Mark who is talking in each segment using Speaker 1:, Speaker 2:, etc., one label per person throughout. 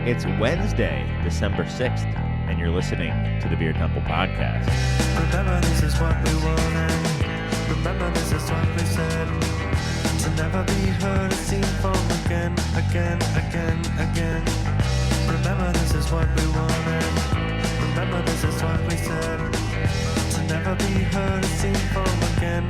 Speaker 1: It's Wednesday, December 6th, and you're listening to the Beer Temple Podcast.
Speaker 2: Remember, this is what we wanted. Remember, this is what we said. To never be heard or seen from again. Remember, this is what we wanted. Remember, this is what we said. To never be heard or seen from again.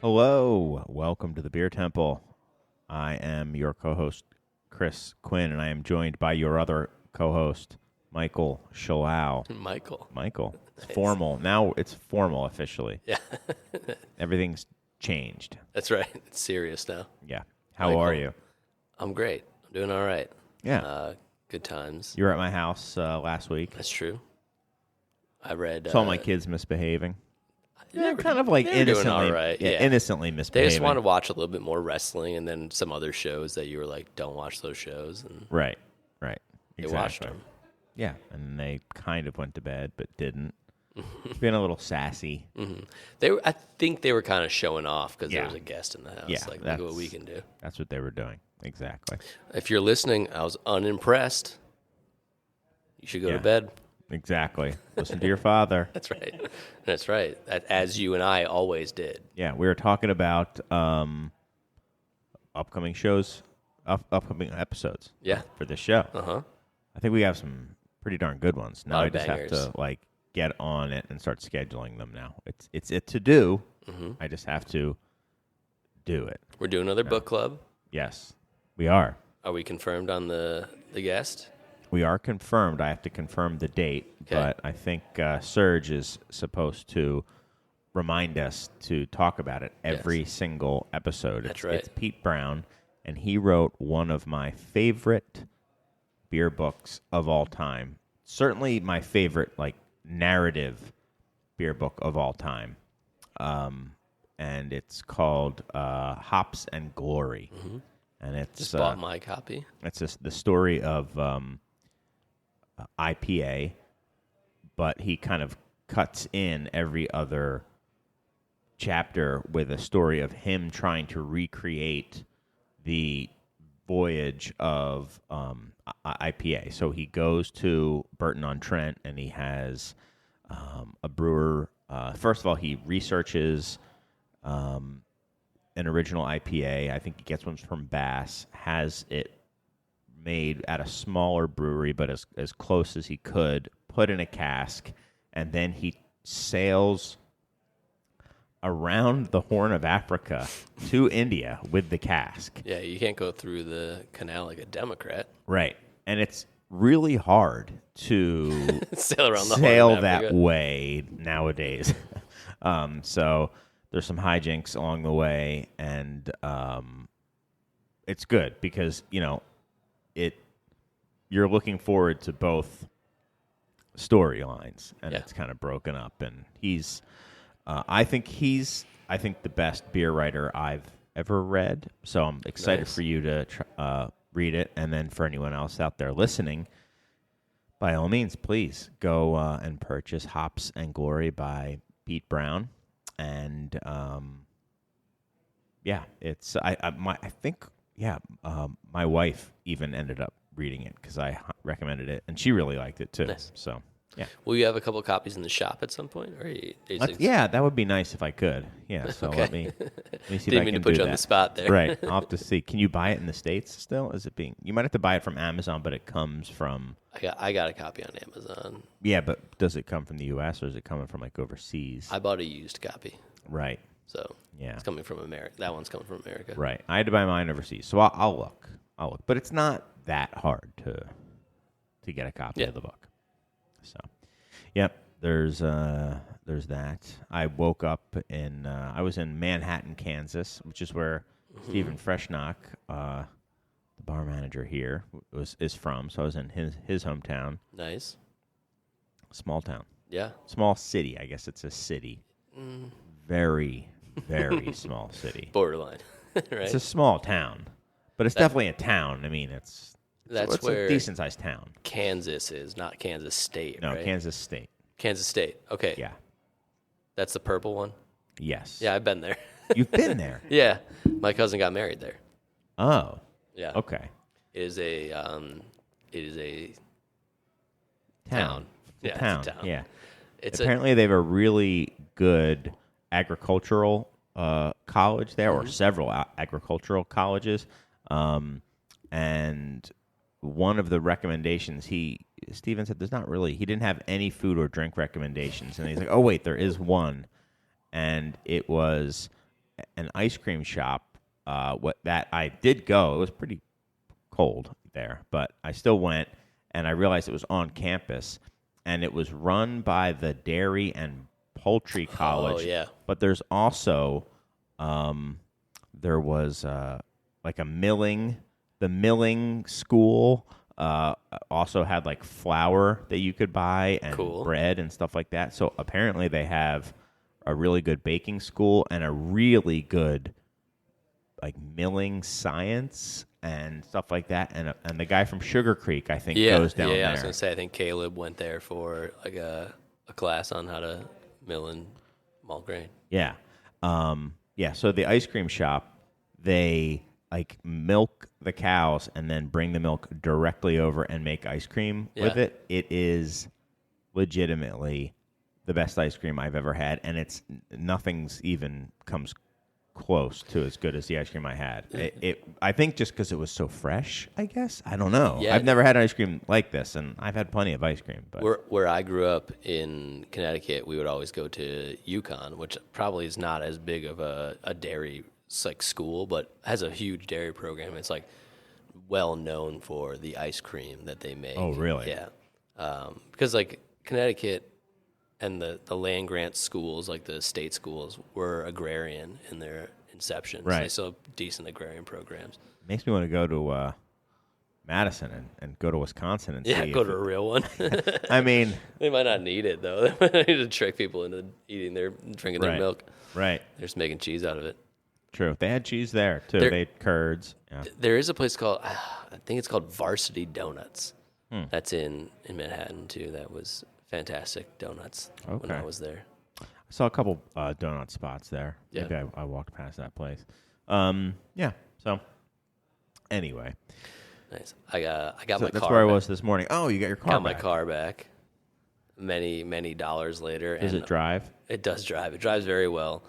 Speaker 1: Hello, welcome to the Beer Temple. I am your co-host, Chris Quinn, and I am joined by your other co-host, Michael Shalau. Michael. It's
Speaker 3: Nice.
Speaker 1: formal. Now it's formal officially.
Speaker 3: Yeah.
Speaker 1: Everything's changed.
Speaker 3: That's right. It's serious now.
Speaker 1: Yeah. How
Speaker 3: Michael.
Speaker 1: are you?
Speaker 3: I'm great. I'm doing all right.
Speaker 1: Yeah.
Speaker 3: Good times.
Speaker 1: You were at my house last week.
Speaker 3: That's true. I read...
Speaker 1: Saw my kids misbehaving.
Speaker 3: They're
Speaker 1: Kind of like
Speaker 3: they were doing
Speaker 1: innocently,
Speaker 3: all right.
Speaker 1: yeah,
Speaker 3: Yeah.
Speaker 1: innocently
Speaker 3: They
Speaker 1: misbehaving.
Speaker 3: just want to watch a little bit more wrestling and then some other shows that you were like, don't watch those shows. And
Speaker 1: Right.
Speaker 3: they watched them.
Speaker 1: Yeah, and they kind of went to bed, but didn't. Being a little sassy.
Speaker 3: I think they were kind of showing off because
Speaker 1: Yeah.
Speaker 3: there was a guest in the house.
Speaker 1: Yeah,
Speaker 3: Like, look at what we can do.
Speaker 1: That's what they were doing. Exactly.
Speaker 3: If you're listening, I was unimpressed. You should go
Speaker 1: Yeah.
Speaker 3: to bed.
Speaker 1: Exactly. Listen to your father.
Speaker 3: That's right. That's right. As you and I always did.
Speaker 1: Yeah, we were talking about upcoming shows, upcoming episodes.
Speaker 3: Yeah.
Speaker 1: For this show.
Speaker 3: Uh-huh.
Speaker 1: I think we have some pretty darn good ones. Now
Speaker 3: Lot
Speaker 1: I
Speaker 3: of
Speaker 1: just
Speaker 3: bangers.
Speaker 1: have to get on it and start scheduling them now. It's it to do. I just have to do it.
Speaker 3: We're doing another book club.
Speaker 1: Yes, we are.
Speaker 3: Are we confirmed on the guest?
Speaker 1: We are confirmed. I have to confirm the date,
Speaker 3: Okay.
Speaker 1: but I think Serge is supposed to remind us to talk about it every single episode.
Speaker 3: That's right.
Speaker 1: It's Pete Brown, and he wrote one of my favorite beer books of all time. Certainly my favorite, narrative beer book of all time. And it's called Hops and Glory. And it's
Speaker 3: Just bought my copy.
Speaker 1: it's the story of IPA, but he kind of cuts in every other chapter with a story of him trying to recreate the voyage of IPA. So he goes to Burton-on-Trent, and he has a brewer. First of all, he researches an original IPA. I think he gets one from Bass, has it made at a smaller brewery, but as close as he could, put in a cask, and then he sails around the Horn of Africa to India with the cask.
Speaker 3: Yeah, you can't go through the canal like a Democrat.
Speaker 1: Right. And it's really hard to
Speaker 3: Sail around the
Speaker 1: sail
Speaker 3: Horn of
Speaker 1: that
Speaker 3: Africa.
Speaker 1: way nowadays. So there's some hijinks along the way, and it's good because, you're looking forward to both storylines, and
Speaker 3: Yeah.
Speaker 1: it's kind of broken up. And he's, I think the best beer writer I've ever read. So I'm excited
Speaker 3: Nice.
Speaker 1: for you to read it, and then for anyone else out there listening, by all means, please go and purchase Hops and Glory by Pete Brown. And it's my wife even ended up reading it because I recommended it, and she really liked it too.
Speaker 3: Nice.
Speaker 1: So yeah,
Speaker 3: Will you have a couple of copies in the shop at some point? Or
Speaker 1: that would be nice if I could. Yeah, so
Speaker 3: Okay.
Speaker 1: let me see if
Speaker 3: Didn't
Speaker 1: I
Speaker 3: mean
Speaker 1: can
Speaker 3: to put
Speaker 1: do
Speaker 3: you on
Speaker 1: that.
Speaker 3: the spot there.
Speaker 1: Right, I'll have to see. Can you buy it in the States still? Is it being? You might have to buy it from Amazon, but it comes from.
Speaker 3: I got a copy on Amazon.
Speaker 1: Yeah, but does it come from the U.S. or is it coming from overseas?
Speaker 3: I bought a used copy.
Speaker 1: Right.
Speaker 3: So
Speaker 1: Yeah.
Speaker 3: it's coming from America. That one's coming from America.
Speaker 1: Right. I had to buy mine overseas, so I'll look. But it's not that hard to get a copy
Speaker 3: Yeah.
Speaker 1: of the book. So, yep. There's that. I woke up in I was in Manhattan, Kansas, which is where Stephen Freshnock, the bar manager here, is from. So I was in his hometown.
Speaker 3: Nice.
Speaker 1: Small town.
Speaker 3: Yeah.
Speaker 1: Small city. I guess it's a city. Very, very small city.
Speaker 3: Borderline, right?
Speaker 1: It's a small town, but it's definitely a town. I mean, it's
Speaker 3: where
Speaker 1: a decent-sized town.
Speaker 3: Kansas is, not Kansas State,
Speaker 1: No,
Speaker 3: right?
Speaker 1: Kansas State.
Speaker 3: Kansas State. Okay.
Speaker 1: Yeah.
Speaker 3: That's the purple one?
Speaker 1: Yes.
Speaker 3: Yeah, I've been there.
Speaker 1: You've been there.
Speaker 3: Yeah. My cousin got married there.
Speaker 1: Oh.
Speaker 3: Yeah.
Speaker 1: Okay.
Speaker 3: It is a
Speaker 1: Town.
Speaker 3: Yeah,
Speaker 1: Town.
Speaker 3: it's a town.
Speaker 1: Yeah.
Speaker 3: It's
Speaker 1: Apparently, they have a really good agricultural college there, or several agricultural colleges. And one of the recommendations Steven said, he didn't have any food or drink recommendations. And he's like, oh, wait, there is one. And it was an ice cream shop. That I did go. It was pretty cold there, but I still went, and I realized it was on campus, and it was run by the Dairy and Poultry College.
Speaker 3: Oh, yeah.
Speaker 1: But there's also, there was like a milling school. Also had like flour that you could buy and bread and stuff like that. So apparently they have a really good baking school and a really good like milling science and stuff like that. And the guy from Sugar Creek, I think, goes down there.
Speaker 3: Yeah, I was gonna say, I think Caleb went there for like a class on how to mill and malt grain.
Speaker 1: Yeah. So the ice cream shop, they like milk the cows and then bring the milk directly over and make ice cream with it. It is legitimately the best ice cream I've ever had, and nothing's even comes close to as good as the ice cream I had. I think just because it was so fresh, I guess. I don't know.
Speaker 3: Yeah.
Speaker 1: I've never had ice cream like this, and I've had plenty of ice cream. But
Speaker 3: Where I grew up in Connecticut, we would always go to UConn, which probably is not as big of a dairy like school, but has a huge dairy program. It's like well known for the ice cream that they make.
Speaker 1: Oh, really?
Speaker 3: Yeah. Because like Connecticut and the land grant schools, like the state schools, were agrarian in their inception.
Speaker 1: Right.
Speaker 3: So they still have decent agrarian programs.
Speaker 1: makes me want to go to Madison and go to Wisconsin and see.
Speaker 3: Go to a real one.
Speaker 1: I mean,
Speaker 3: they might not need it though. They might need to trick people into drinking their milk.
Speaker 1: Right.
Speaker 3: They're just making cheese out of it.
Speaker 1: True. They had cheese there too. They had curds. Yeah.
Speaker 3: There is a place called, I think it's called Varsity Donuts. That's in Manhattan too. That was fantastic donuts when I was there.
Speaker 1: I saw a couple donut spots there.
Speaker 3: Yeah.
Speaker 1: Maybe I walked past that place. Yeah. So anyway,
Speaker 3: nice. I got my car.
Speaker 1: That's where I was this morning. Oh, you got your car.
Speaker 3: Got my car back. Many dollars later.
Speaker 1: Does it drive?
Speaker 3: It does drive. It drives very well.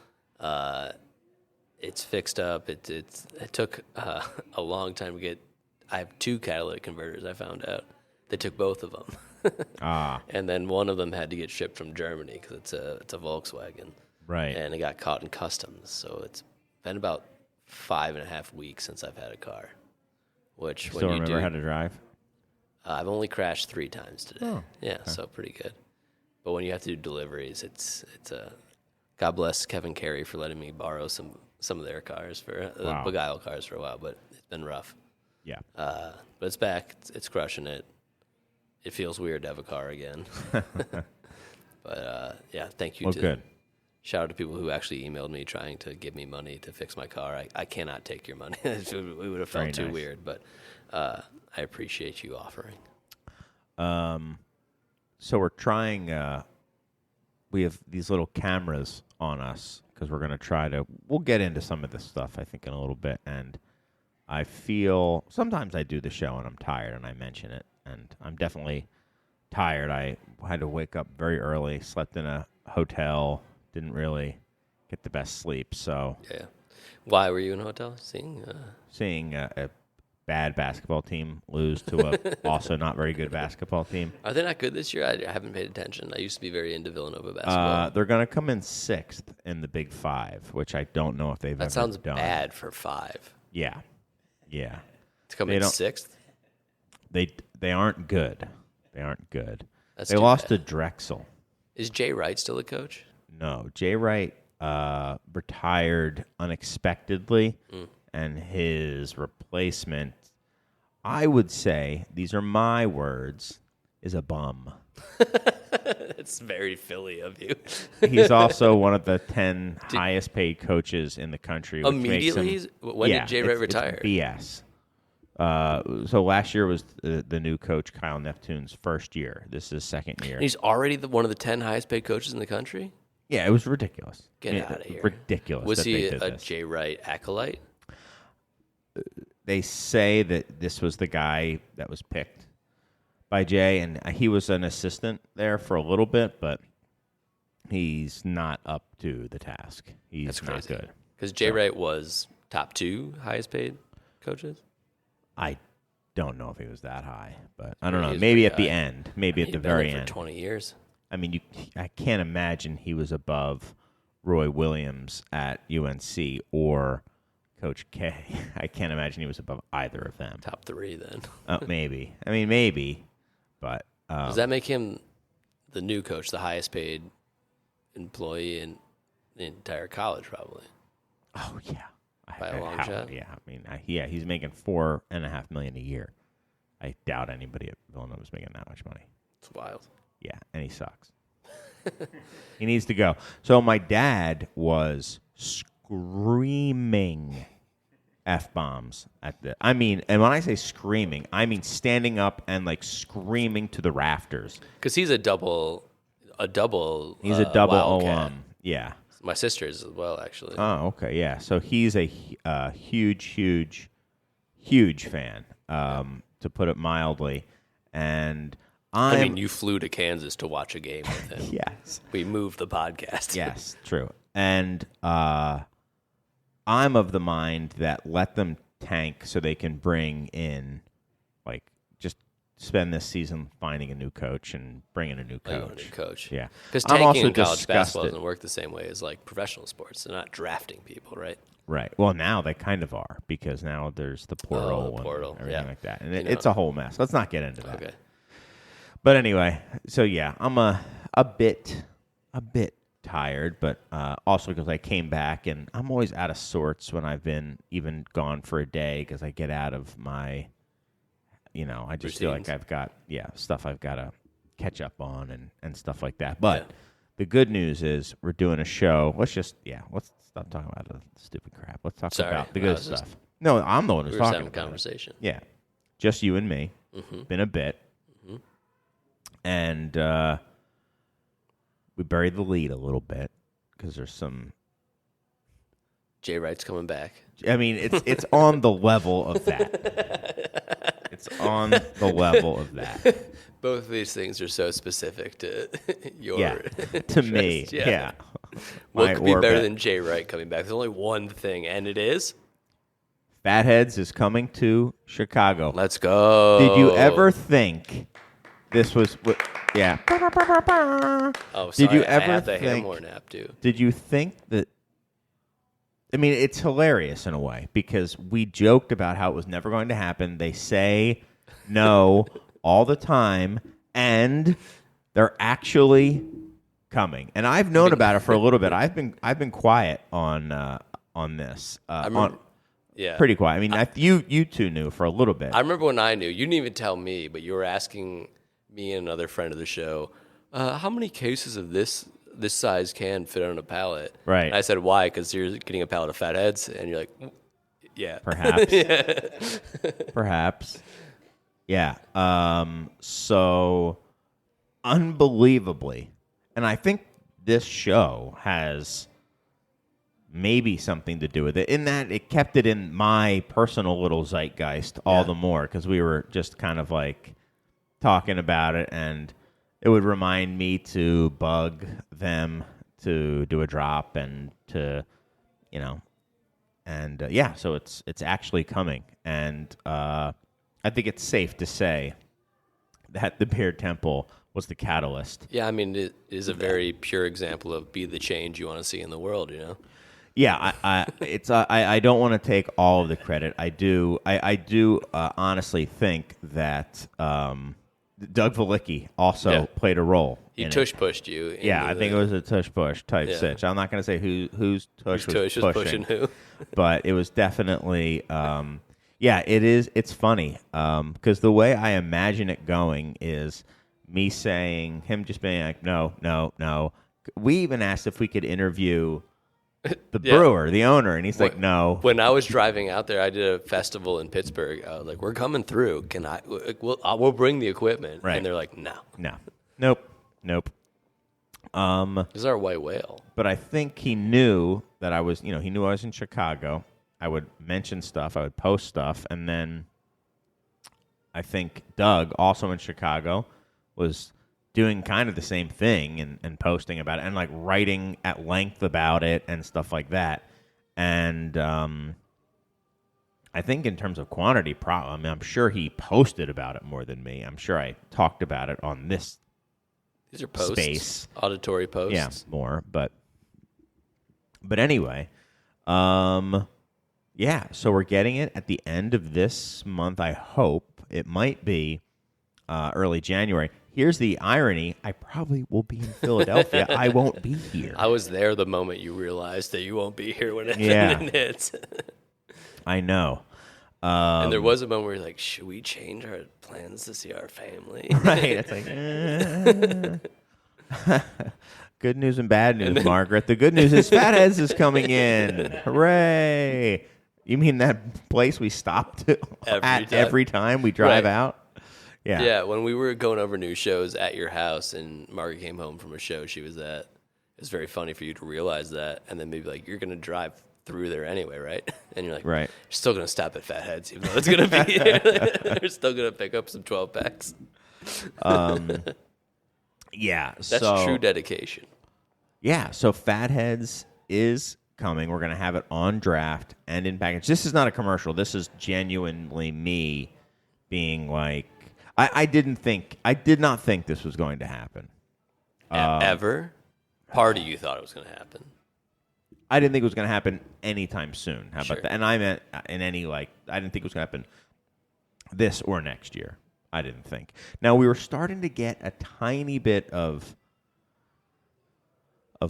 Speaker 3: It's fixed up. It took a long time to get. I have 2 catalytic converters. I found out they took both of them. And then one of them had to get shipped from Germany because it's a Volkswagen.
Speaker 1: Right.
Speaker 3: And it got caught in customs. So it's been about 5.5 weeks since I've had a car. Which
Speaker 1: Still remember how to drive?
Speaker 3: I've only crashed 3 times today.
Speaker 1: Oh,
Speaker 3: yeah, so pretty good. But when you have to do deliveries, it's God bless Kevin Carey for letting me borrow some of their cars for Beguile cars for a while. But it's been rough.
Speaker 1: Yeah.
Speaker 3: But it's back. It's crushing it. It feels weird to have a car again. But yeah, thank you.
Speaker 1: Good.
Speaker 3: Shout out to people who actually emailed me trying to give me money to fix my car. I cannot take your money. It would have felt too weird, but I appreciate you offering.
Speaker 1: So we're trying. We have these little cameras on us because we're going to we'll get into some of this stuff, I think, in a little bit. And I feel sometimes I do the show and I'm tired and I mention it. And I'm definitely tired. I had to wake up very early, slept in a hotel, didn't really get the best sleep. So
Speaker 3: yeah. Why were you in a hotel? Seeing
Speaker 1: a bad basketball team lose to a also not very good basketball team.
Speaker 3: Are they not good this year? I haven't paid attention. I used to be very into Villanova basketball.
Speaker 1: They're going to come in 6th in the Big Five, which I don't know if they've ever done.
Speaker 3: That sounds bad for 5.
Speaker 1: Yeah.
Speaker 3: To come in 6th?
Speaker 1: They aren't good. They aren't good.
Speaker 3: They
Speaker 1: lost to Drexel.
Speaker 3: Is Jay Wright still a coach?
Speaker 1: No, Jay Wright retired unexpectedly, and his replacement, I would say, these are my words, is a bum.
Speaker 3: It's very Philly of you.
Speaker 1: He's also one of the 10 highest paid coaches in the country. Which
Speaker 3: Immediately?
Speaker 1: makes him,
Speaker 3: When did Jay Wright retire?
Speaker 1: It's BS. So last year was the new coach, Kyle Neptune's first year. This is his second year.
Speaker 3: And he's already one of the 10 highest paid coaches in the country?
Speaker 1: Yeah, it was ridiculous.
Speaker 3: Get out of here.
Speaker 1: Ridiculous.
Speaker 3: Was
Speaker 1: that
Speaker 3: he
Speaker 1: they did
Speaker 3: a
Speaker 1: this.
Speaker 3: Jay Wright acolyte?
Speaker 1: They say that this was the guy that was picked by Jay, and he was an assistant there for a little bit, but he's not up to the task. He's not good.
Speaker 3: Because Jay Wright was top 2 highest paid coaches?
Speaker 1: I don't know if he was that high, but I don't know.
Speaker 3: He was
Speaker 1: Maybe
Speaker 3: pretty
Speaker 1: at the
Speaker 3: high.
Speaker 1: end. Maybe at the
Speaker 3: He'd been
Speaker 1: very
Speaker 3: there
Speaker 1: end.
Speaker 3: for 20 years.
Speaker 1: I mean, I can't imagine he was above Roy Williams at UNC or Coach K. I can't imagine he was above either of them.
Speaker 3: Top 3 then.
Speaker 1: Maybe. I mean, maybe, but
Speaker 3: Does that make him the new coach, the highest paid employee in the entire college, probably?
Speaker 1: oh yeah,
Speaker 3: By a long shot?
Speaker 1: Yeah, I mean, he's making $4.5 million a year. I doubt anybody at Villanova is making that much money.
Speaker 3: It's wild.
Speaker 1: Yeah, and he sucks. He needs to go. So my dad was screaming F-bombs at the. I mean, and when I say screaming, I mean standing up and like screaming to the rafters.
Speaker 3: Because he's a double.
Speaker 1: He's a double
Speaker 3: Wildcat.
Speaker 1: alum. Yeah.
Speaker 3: My sister's as well, actually.
Speaker 1: Oh, okay, yeah. So he's a huge fan, to put it mildly. And
Speaker 3: I mean, you flew to Kansas to watch a game with him.
Speaker 1: yes,
Speaker 3: We moved the podcast.
Speaker 1: yes, true. And I'm of the mind that let them tank so they can bring in, like, just spend this season finding a new coach and bring in a new
Speaker 3: Oh, you
Speaker 1: coach.
Speaker 3: want a new coach.
Speaker 1: Yeah.
Speaker 3: Because
Speaker 1: I'm
Speaker 3: tanking
Speaker 1: also
Speaker 3: in college
Speaker 1: disgusted.
Speaker 3: basketball doesn't work the same way as like professional sports. They're not drafting people, right?
Speaker 1: Right. Well, now they kind of are because now there's the portal,
Speaker 3: portal,
Speaker 1: and everything
Speaker 3: yeah.
Speaker 1: like that. And
Speaker 3: You know.
Speaker 1: it's a whole mess. Let's not get into that.
Speaker 3: Okay.
Speaker 1: But anyway, so yeah, I'm a bit tired, but also because I came back and I'm always out of sorts when I've been even gone for a day because I get out of my, I just feel like
Speaker 3: Routines.
Speaker 1: I've got stuff I've got to catch up on and stuff like that. But the good news is we're doing a show. Let's stop talking about the stupid crap. Let's talk
Speaker 3: Sorry,
Speaker 1: about the
Speaker 3: I
Speaker 1: good
Speaker 3: was just-
Speaker 1: stuff. No, I'm the one who's
Speaker 3: We were just
Speaker 1: talking
Speaker 3: having a
Speaker 1: about it.
Speaker 3: conversation.
Speaker 1: Yeah, just you and me.
Speaker 3: Mm-hmm.
Speaker 1: Been a bit, and we buried the lead a little bit because there's some.
Speaker 3: Jay Wright's coming back.
Speaker 1: I mean, it's on the level of that. It's on the level of that.
Speaker 3: Both of these things are so specific to your
Speaker 1: Yeah, to me.
Speaker 3: interest.
Speaker 1: Yeah.
Speaker 3: What
Speaker 1: My
Speaker 3: could be better
Speaker 1: orbit.
Speaker 3: than Jay Wright coming back? There's only one thing, and it is.
Speaker 1: Fatheads is coming to Chicago.
Speaker 3: Let's go.
Speaker 1: Did you ever think this was? Yeah.
Speaker 3: Oh, sorry.
Speaker 1: Did you ever
Speaker 3: I have the
Speaker 1: think?
Speaker 3: Hamor nap too.
Speaker 1: Did you think that? I mean, it's hilarious in a way because we joked about how it was never going to happen. They say no all the time, and they're actually coming. And I've known about it for a little bit. I've been quiet on this.
Speaker 3: Yeah.
Speaker 1: Pretty quiet. I mean, you two knew for a little bit.
Speaker 3: I remember when I knew. You didn't even tell me, but you were asking me and another friend of the show, how many cases of this size can fit on a pallet?
Speaker 1: Right.
Speaker 3: And I said, why? Because you're getting a pallet of fatheads, and you're like, yeah.
Speaker 1: Perhaps. Perhaps. Yeah. So, unbelievably, and I think this show has maybe something to do with it in that it kept it in my personal little zeitgeist all the more because we were just kind of like talking about it, and it would remind me to bug them to do a drop and to, so it's actually coming, and I think it's safe to say that the Beard Temple was the catalyst.
Speaker 3: Yeah, I mean, it is a very pure example of be the change you want to see in the world,
Speaker 1: Yeah, I don't want to take all of the credit. I do honestly think that Doug Valicki also played a role.
Speaker 3: He tush-pushed you.
Speaker 1: Yeah, I think it was a tush-push type stitch. I'm not going to say whose tush was pushing
Speaker 3: who.
Speaker 1: but it was definitely, it's funny because the way I imagine it going is me saying, him just being like, no, no, no. We even asked if we could interview the brewer, the owner, and he's like, no.
Speaker 3: When I was driving out there, I did a festival in Pittsburgh. I was like, we're coming through. Can I? We'll bring the equipment.
Speaker 1: Right.
Speaker 3: And they're like, no.
Speaker 1: Nope.
Speaker 3: This is our white whale.
Speaker 1: But I think he knew that I was, he knew I was in Chicago. I would mention stuff. I would post stuff. And then I think Doug, also in Chicago, was doing kind of the same thing and posting about it and like writing at length about it and stuff like that. And I think in terms of quantity, I'm sure he posted about it more than me. I'm sure I talked about it on this
Speaker 3: These are posts,
Speaker 1: space.
Speaker 3: auditory posts.
Speaker 1: Yeah, more. But anyway, yeah, so we're getting it at the end of this month, I hope. It might be early January. Here's the irony. I probably will be in Philadelphia. I won't be here.
Speaker 3: I was there the moment you realized that you won't be here when it hits.
Speaker 1: I know.
Speaker 3: And there was a moment where you're like, should we change our plans to see our family?
Speaker 1: Right. It's like, good news and bad news, Margaret. The good news is Fatheads is coming in. Hooray. You mean that place we stopped every time we drive out? Yeah.
Speaker 3: Yeah, when we were going over new shows at your house and Margaret came home from a show she was at, it was very funny for you to realize that and then maybe like, you're going to drive through there anyway, right? And you're like,
Speaker 1: right.
Speaker 3: You're still going to stop at Fatheads even though it's going to be here. You're still going to pick up some 12 packs.
Speaker 1: Yeah.
Speaker 3: That's true dedication.
Speaker 1: Yeah, so Fatheads is coming. We're going to have it on draft and in package. This is not a commercial. This is genuinely me being like, I did not think this was going to happen.
Speaker 3: Ever? Part of you thought it was going to happen.
Speaker 1: I didn't think it was going to happen anytime soon. How
Speaker 3: Sure.
Speaker 1: about that? And I meant I didn't think it was going to happen this or next year. I didn't think. Now, we were starting to get a tiny bit of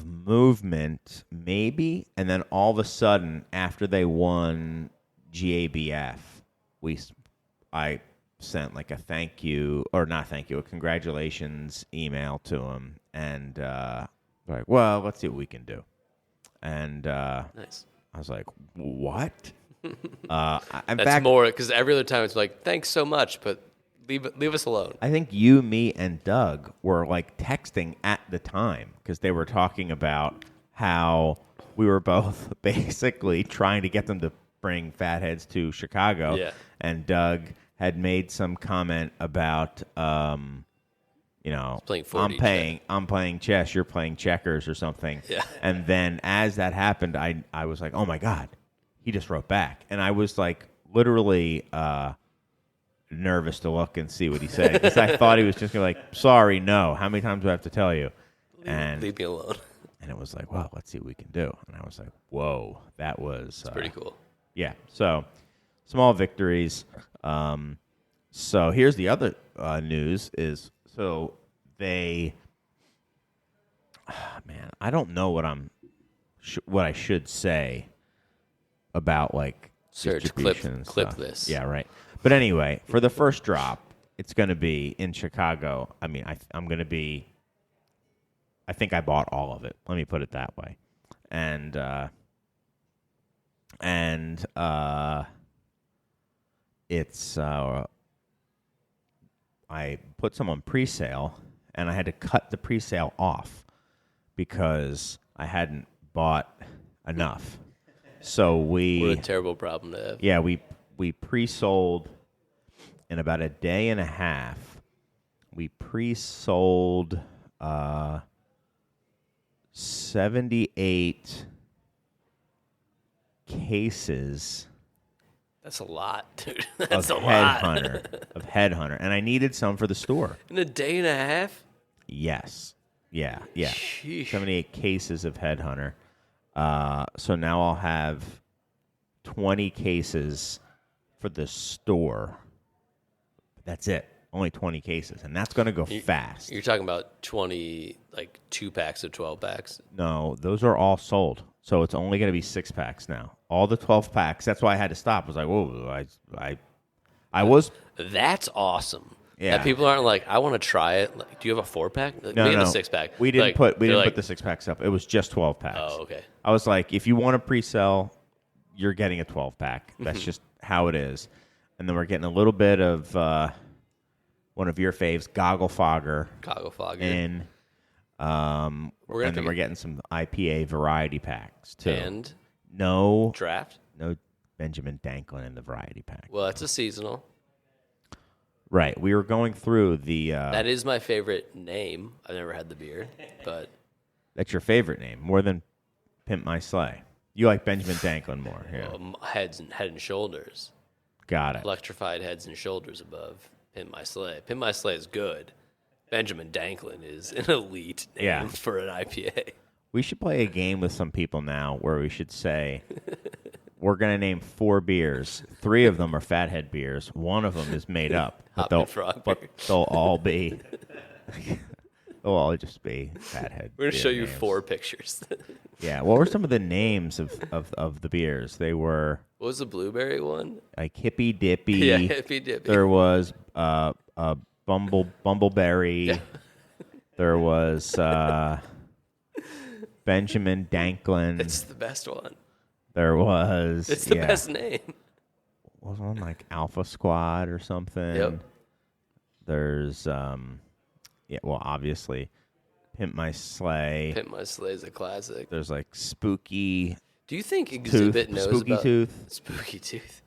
Speaker 1: movement, maybe, and then all of a sudden, after they won GABF, I sent like a a congratulations email to them, and like, well, let's see what we can do. And
Speaker 3: Nice.
Speaker 1: I was like, what?
Speaker 3: That's more because every other time it's like, thanks so much, but leave us alone.
Speaker 1: I think you, me, and Doug were like texting at the time because they were talking about how we were both basically trying to get them to bring Fatheads to Chicago.
Speaker 3: Yeah.
Speaker 1: And Doug had made some comment about,
Speaker 3: playing 4D
Speaker 1: I'm playing chess, you're playing checkers or something.
Speaker 3: Yeah.
Speaker 1: And then as that happened, I was like, oh my God, he just wrote back. And I was like literally nervous to look and see what he said because I thought he was just going to like, sorry, no. How many times do I have to tell you?
Speaker 3: Leave me alone.
Speaker 1: And it was like, well, let's see what we can do. And I was like, whoa, that was
Speaker 3: Pretty cool.
Speaker 1: Yeah. So small victories. So here's the other news is they. Man, I don't know what I should say about like
Speaker 3: Search,
Speaker 1: distribution and
Speaker 3: clip
Speaker 1: stuff.
Speaker 3: this.
Speaker 1: Yeah, right. But anyway, for the first drop, it's going to be in Chicago. I mean, I'm going to be. I think I bought all of it. Let me put it that way, and it's I put some on pre-sale, and I had to cut the pre-sale off because I hadn't bought enough. So
Speaker 3: What a terrible problem to have.
Speaker 1: Yeah, we pre-sold in about a day and a half. We pre-sold 78 cases.
Speaker 3: That's a lot, dude. That's
Speaker 1: of
Speaker 3: a lot.
Speaker 1: Headhunter, and I needed some for the store.
Speaker 3: In a day and a half?
Speaker 1: Yes. Yeah.
Speaker 3: Sheesh.
Speaker 1: 78 cases of Headhunter. So now I'll have 20 cases for the store. That's it. Only 20 cases, and that's going to go fast.
Speaker 3: You're talking about 20, like 2 packs of 12 packs?
Speaker 1: No, those are all sold. So it's only going to be 6 packs now. All the 12 packs. That's why I had to stop. I was like, whoa, I was.
Speaker 3: That's awesome.
Speaker 1: Yeah.
Speaker 3: That people aren't like, I want to try it. Like, do you have a 4-pack? Like, we have a 6-pack.
Speaker 1: We didn't
Speaker 3: Like,
Speaker 1: put
Speaker 3: they're like,
Speaker 1: the 6-packs up. It was just 12-packs.
Speaker 3: Oh, okay.
Speaker 1: I was like, if you want to pre-sell, you're getting a 12-pack. That's just how it is. And then we're getting a little bit of one of your faves, Goggle Fogger. In. And then we're getting some IPA variety packs, too.
Speaker 3: And?
Speaker 1: No.
Speaker 3: Draft?
Speaker 1: No Benjamin Danklin in the variety pack.
Speaker 3: Well, it's a seasonal.
Speaker 1: Right. We were going through the...
Speaker 3: that is my favorite name. I've never had the beer, but...
Speaker 1: That's your favorite name, more than Pimp My Sleigh. You like Benjamin Danklin more. Yeah.
Speaker 3: Head and shoulders.
Speaker 1: Got it.
Speaker 3: Electrified heads and shoulders above Pimp My Sleigh. Pimp My Sleigh is good. Benjamin Danklin is an elite name for an IPA.
Speaker 1: We should play a game with some people now where we should say... We're going to name 4 beers. 3 of them are Fathead beers. 1 of them is made up. But they'll all be... they'll all just be Fathead.
Speaker 3: We're going to show you
Speaker 1: names.
Speaker 3: 4 pictures.
Speaker 1: Yeah. What were some of the names of the beers? They were...
Speaker 3: What was the blueberry one?
Speaker 1: Like Hippy Dippy.
Speaker 3: Yeah, Hippy Dippy.
Speaker 1: There was Bumbleberry.
Speaker 3: Yeah.
Speaker 1: There was Benjamin Danklin.
Speaker 3: It's the best one.
Speaker 1: There was...
Speaker 3: It's the best name.
Speaker 1: Was one like Alpha Squad or something?
Speaker 3: Yep.
Speaker 1: There's, obviously, Pimp My Sleigh.
Speaker 3: Pimp My Sleigh is a classic.
Speaker 1: There's like Spooky...
Speaker 3: Do you think Exhibit knows
Speaker 1: Spooky
Speaker 3: about...
Speaker 1: Tooth.
Speaker 3: Spooky Tooth.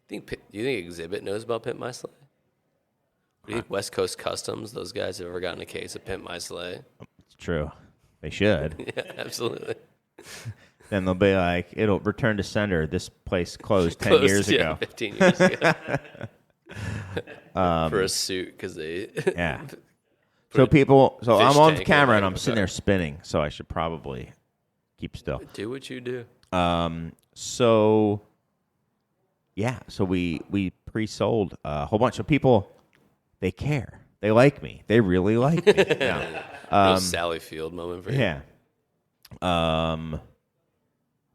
Speaker 3: Do you think Exhibit knows about Pimp My Sleigh? Do you think West Coast Customs, those guys, have ever gotten a case of Pimp My Sleigh?
Speaker 1: It's true. They should.
Speaker 3: Yeah, absolutely.
Speaker 1: Then they'll be like, it'll return to sender. This place closed 10 years ago.
Speaker 3: 15 years ago. For a suit, because they...
Speaker 1: Yeah. So I'm on
Speaker 3: tank
Speaker 1: camera
Speaker 3: on
Speaker 1: and
Speaker 3: the
Speaker 1: I'm sitting there spinning, so I should probably keep still.
Speaker 3: Do what you do.
Speaker 1: So we pre-sold a whole bunch of people. They care. They like me. They really like me.
Speaker 3: No. Sally Field moment for you.
Speaker 1: Yeah.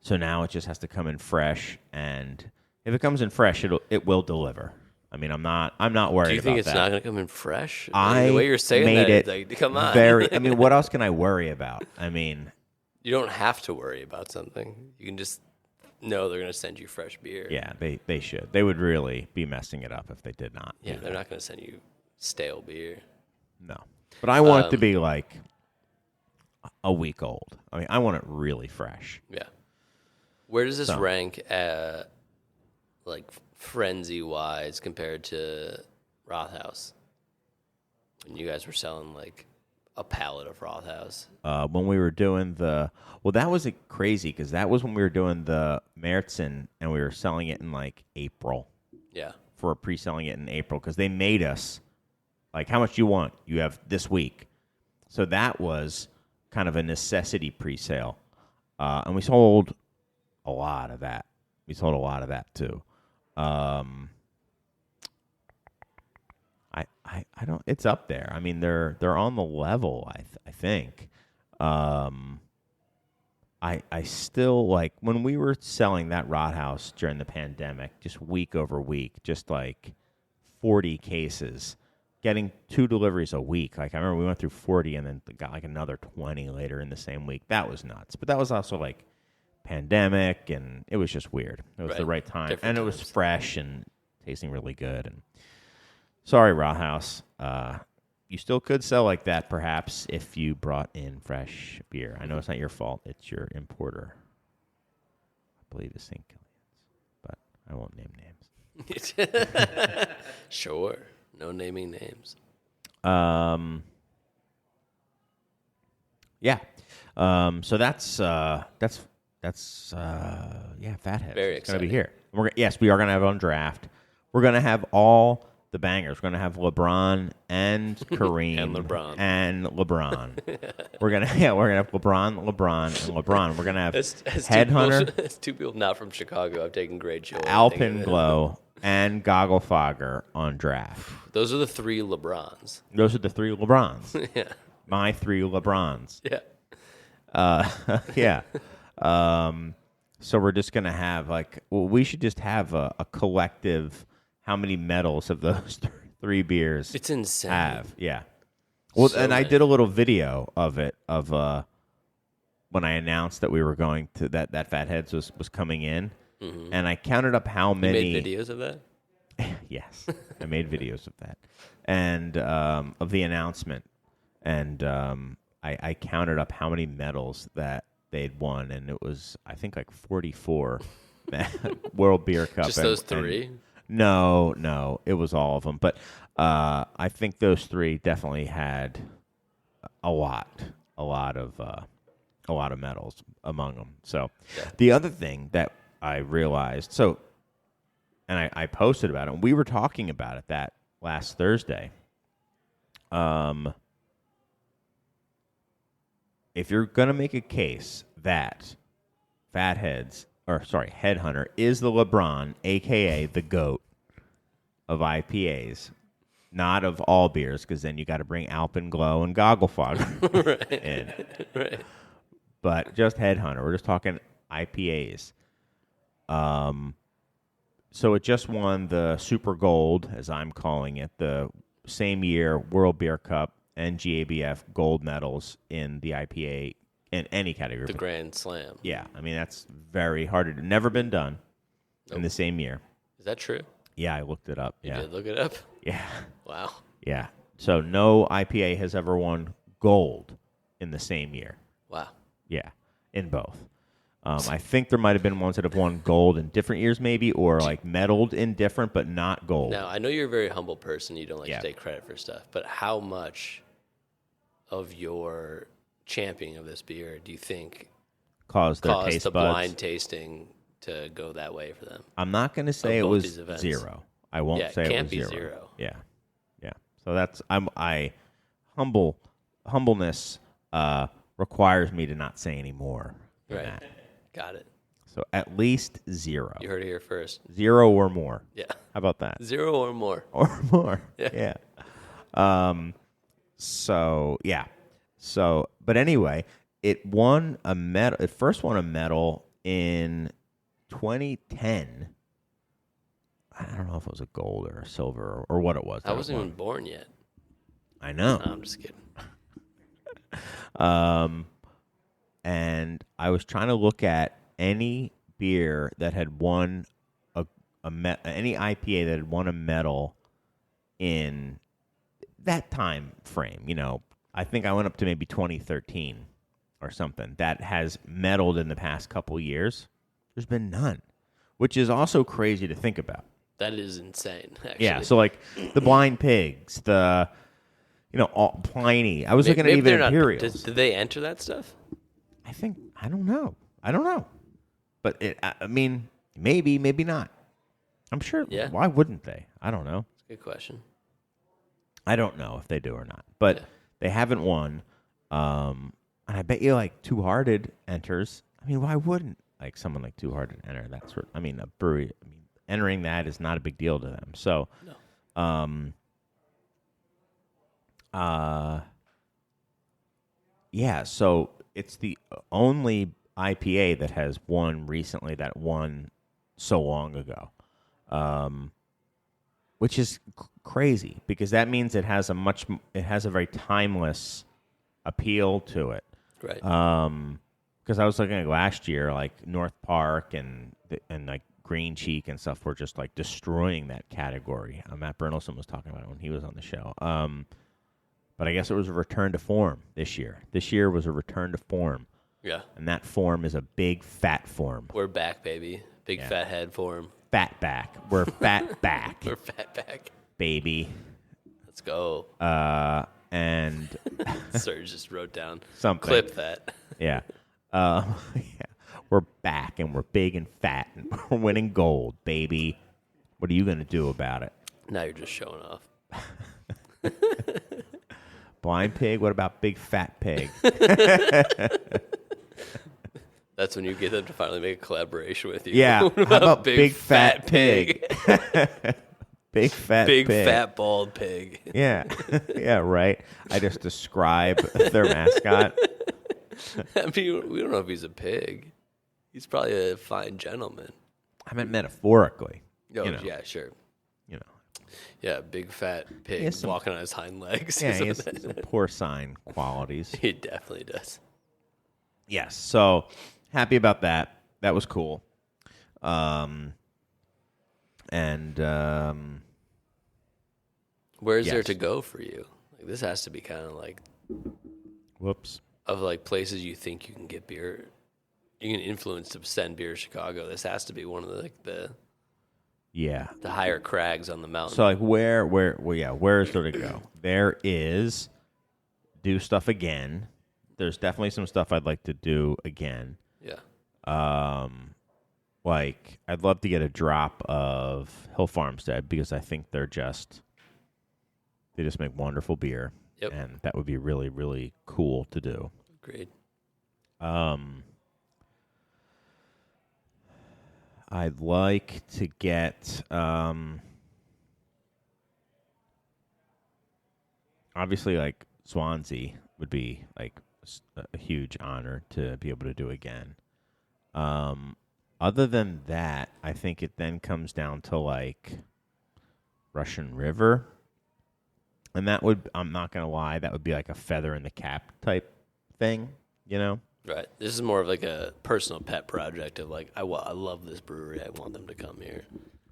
Speaker 1: So now it just has to come in fresh, and if it comes in fresh, it will deliver. I mean, I'm not worried about that.
Speaker 3: Do you think it's not going to come in fresh?
Speaker 1: The
Speaker 3: way you're saying
Speaker 1: made
Speaker 3: that,
Speaker 1: it
Speaker 3: like, come on.
Speaker 1: I mean, what else can I worry about? I mean,
Speaker 3: you don't have to worry about something. You can just know they're going to send you fresh beer.
Speaker 1: Yeah, they should. They would really be messing it up if they did not.
Speaker 3: Yeah, they're not going to send you stale beer.
Speaker 1: No. But I want it to be like a week old. I mean, I want it really fresh.
Speaker 3: Yeah. Where does this rank like frenzy-wise compared to Rothaus? When you guys were selling like a pallet of Rothaus.
Speaker 1: When we were doing that was crazy because that was when we were doing the Märzen and we were selling it in like April.
Speaker 3: Yeah.
Speaker 1: For pre-selling it in April because they made us like, how much do you want? You have this week. So that was kind of a necessity pre-sale. And we sold a lot of that. We sold a lot of that too. I don't. It's up there. I mean, they're on the level. I think. I still like when we were selling that Rothaus during the pandemic, just week over week, just like 40 cases, getting 2 deliveries a week. Like I remember we went through 40 and then got like another 20 later in the same week. That was nuts. But that was also like pandemic, and it was just weird. It was the right time,
Speaker 3: Different
Speaker 1: and it was fresh and tasting really good. And sorry, Rothaus, you still could sell like that, perhaps, if you brought in fresh beer. I know it's not your fault; it's your importer. I believe it's St. Killian's, but I won't name names.
Speaker 3: Sure, no naming names.
Speaker 1: Yeah. So that's Fathead.
Speaker 3: Very
Speaker 1: It's going to
Speaker 3: exciting.
Speaker 1: be here. Yes, we are going to have it on draft. We're going to have all the bangers. We're going to have LeBron and Kareem
Speaker 3: And LeBron.
Speaker 1: and LeBron. We're gonna have LeBron, and LeBron. We're going to have
Speaker 3: As
Speaker 1: Headhunter,
Speaker 3: as 2 people not from Chicago, I've taken great joy. in thinking
Speaker 1: Alpine
Speaker 3: of it.
Speaker 1: Glow, and Goggle Fogger on draft.
Speaker 3: Those are the 3 LeBrons.
Speaker 1: Those are the 3 LeBrons.
Speaker 3: Yeah.
Speaker 1: My 3 LeBrons.
Speaker 3: Yeah.
Speaker 1: Yeah. So we're just going to have we should just have a collective, how many medals have those 3 beers.
Speaker 3: It's insane.
Speaker 1: Have, yeah. Well,
Speaker 3: So
Speaker 1: and I
Speaker 3: many.
Speaker 1: did a little video of it when I announced that we were going to that Fatheads was coming in, and I counted up how
Speaker 3: You
Speaker 1: many.
Speaker 3: made videos of that?
Speaker 1: Yes, I made videos of that, and of the announcement, and I counted up how many medals that they'd won, and it was I think like 44 World Beer Cup.
Speaker 3: Just those 3?
Speaker 1: No, it was all of them, but I think those 3 definitely had a lot of medals among them. So the other thing that I realized, and I posted about it, and we were talking about it that last Thursday. If you're going to make a case that Headhunter is the LeBron, a.k.a. the GOAT of IPAs, not of all beers, because then you got to bring Alpenglow and Gogglefog in.
Speaker 3: Right.
Speaker 1: But just Headhunter. We're just talking IPAs. So it just won the Super Gold, as I'm calling it, the same year World Beer Cup and GABF gold medals in the IPA in any category.
Speaker 3: The Grand Slam.
Speaker 1: Yeah, I mean, that's very hard. Never been done in the same year.
Speaker 3: Is that true?
Speaker 1: Yeah, I looked it up.
Speaker 3: You
Speaker 1: Yeah.
Speaker 3: did look it up?
Speaker 1: Yeah.
Speaker 3: Wow.
Speaker 1: Yeah. So no IPA has ever won gold in the same year.
Speaker 3: Wow.
Speaker 1: Yeah, in both. I think there might have been ones that have won gold in different years, maybe, or like medaled in different, but not gold.
Speaker 3: Now, I know you're a very humble person. You don't like
Speaker 1: Yeah.
Speaker 3: to take credit for stuff. But how much of your championing of this beer do you think
Speaker 1: Caused their
Speaker 3: caused
Speaker 1: taste
Speaker 3: the
Speaker 1: buds.
Speaker 3: blind tasting to go that way for them?
Speaker 1: I'm not going to say it
Speaker 3: both
Speaker 1: was
Speaker 3: these events.
Speaker 1: 0. I won't
Speaker 3: Yeah, it
Speaker 1: say it
Speaker 3: can't
Speaker 1: was
Speaker 3: be
Speaker 1: 0.
Speaker 3: 0.
Speaker 1: Yeah, yeah. So that's humbleness requires me to not say any more than
Speaker 3: Right.
Speaker 1: that.
Speaker 3: Got it.
Speaker 1: So at least 0.
Speaker 3: You heard it here first.
Speaker 1: 0 or more.
Speaker 3: Yeah.
Speaker 1: How about that?
Speaker 3: 0 or more.
Speaker 1: Or more.
Speaker 3: Yeah.
Speaker 1: So yeah. So but anyway, it won a medal. It first won a medal in 2010. I don't know if it was a gold or a silver or what it was.
Speaker 3: I wasn't even born yet.
Speaker 1: I know.
Speaker 3: No, I'm just kidding.
Speaker 1: And I was trying to look at any beer that had won any IPA that had won a medal in that time frame. You know, I think I went up to maybe 2013 or something that has medaled in the past couple years. There's been none, which is also crazy to think about.
Speaker 3: That is insane, actually.
Speaker 1: Yeah, so like the Blind Pigs, Pliny. I was looking at even Imperials.
Speaker 3: Did they enter that stuff?
Speaker 1: I don't know. But I mean, maybe not. I'm sure.
Speaker 3: Yeah.
Speaker 1: Why wouldn't they? I don't know.
Speaker 3: That's a good question.
Speaker 1: I don't know if they do or not. But they haven't won. And I bet you like Two Hearted enters. I mean, why wouldn't like someone like Two Hearted enter that sort? I mean, a brewery. I mean, entering that is not a big deal to them. So, yeah. So it's the only IPA that has won recently that won so long ago, which is crazy because that means it has a very timeless appeal to it.
Speaker 3: Right.
Speaker 1: Because I was looking at last year, like North Park and like Green Cheek and stuff were just like destroying that category. Matt Bernelson was talking about it when he was on the show. But I guess it was a return to form this year. This year was a return to form.
Speaker 3: Yeah.
Speaker 1: And that form is a big fat form.
Speaker 3: We're back, baby. Big fat head form.
Speaker 1: Fat back. We're fat back.
Speaker 3: We're fat back.
Speaker 1: Baby.
Speaker 3: Let's go.
Speaker 1: And
Speaker 3: Serge just wrote down.
Speaker 1: Something.
Speaker 3: Clip that.
Speaker 1: yeah. Yeah. We're back and we're big and fat and we're winning gold, baby. What are you going to do about it?
Speaker 3: Now you're just showing off.
Speaker 1: Blind Pig? What about Big Fat Pig?
Speaker 3: That's when you get them to finally make a collaboration with you.
Speaker 1: Yeah.
Speaker 3: What
Speaker 1: How about Big Fat Pig? Big Fat
Speaker 3: Big
Speaker 1: Pig.
Speaker 3: fat bald pig.
Speaker 1: Yeah. Yeah, right. I just describe their mascot.
Speaker 3: I mean, we don't know if he's a pig. He's probably a fine gentleman.
Speaker 1: I meant metaphorically.
Speaker 3: Oh,
Speaker 1: You know.
Speaker 3: yeah, sure.
Speaker 1: You know,
Speaker 3: Yeah, big fat pig
Speaker 1: has some-
Speaker 3: walking on his hind legs.
Speaker 1: Yeah, he has some porcine qualities.
Speaker 3: He definitely does.
Speaker 1: Yes, so happy about that. That was cool.
Speaker 3: Where's there
Speaker 1: Yes.
Speaker 3: to go for you? Like, this has to be kind of like
Speaker 1: Whoops.
Speaker 3: of like places you think you can get beer. You can influence to send beer to Chicago. This has to be one of the
Speaker 1: Yeah.
Speaker 3: higher crags on the mountain.
Speaker 1: So like where is there to go? There is do stuff again. There's definitely some stuff I'd like to do again.
Speaker 3: yeah.
Speaker 1: Like I'd love to get a drop of Hill Farmstead because I think they just make wonderful beer.
Speaker 3: Yep.
Speaker 1: And that would be really, really cool to do.
Speaker 3: Agreed.
Speaker 1: I'd like to get obviously like Swansea would be like a huge honor to be able to do again. Other than that, I think it then comes down to like Russian River. And that would, I'm not going to lie, that would be like a feather in the cap type thing, you know?
Speaker 3: Right. This is more of like a personal pet project of like, I love this brewery. I want them to come here.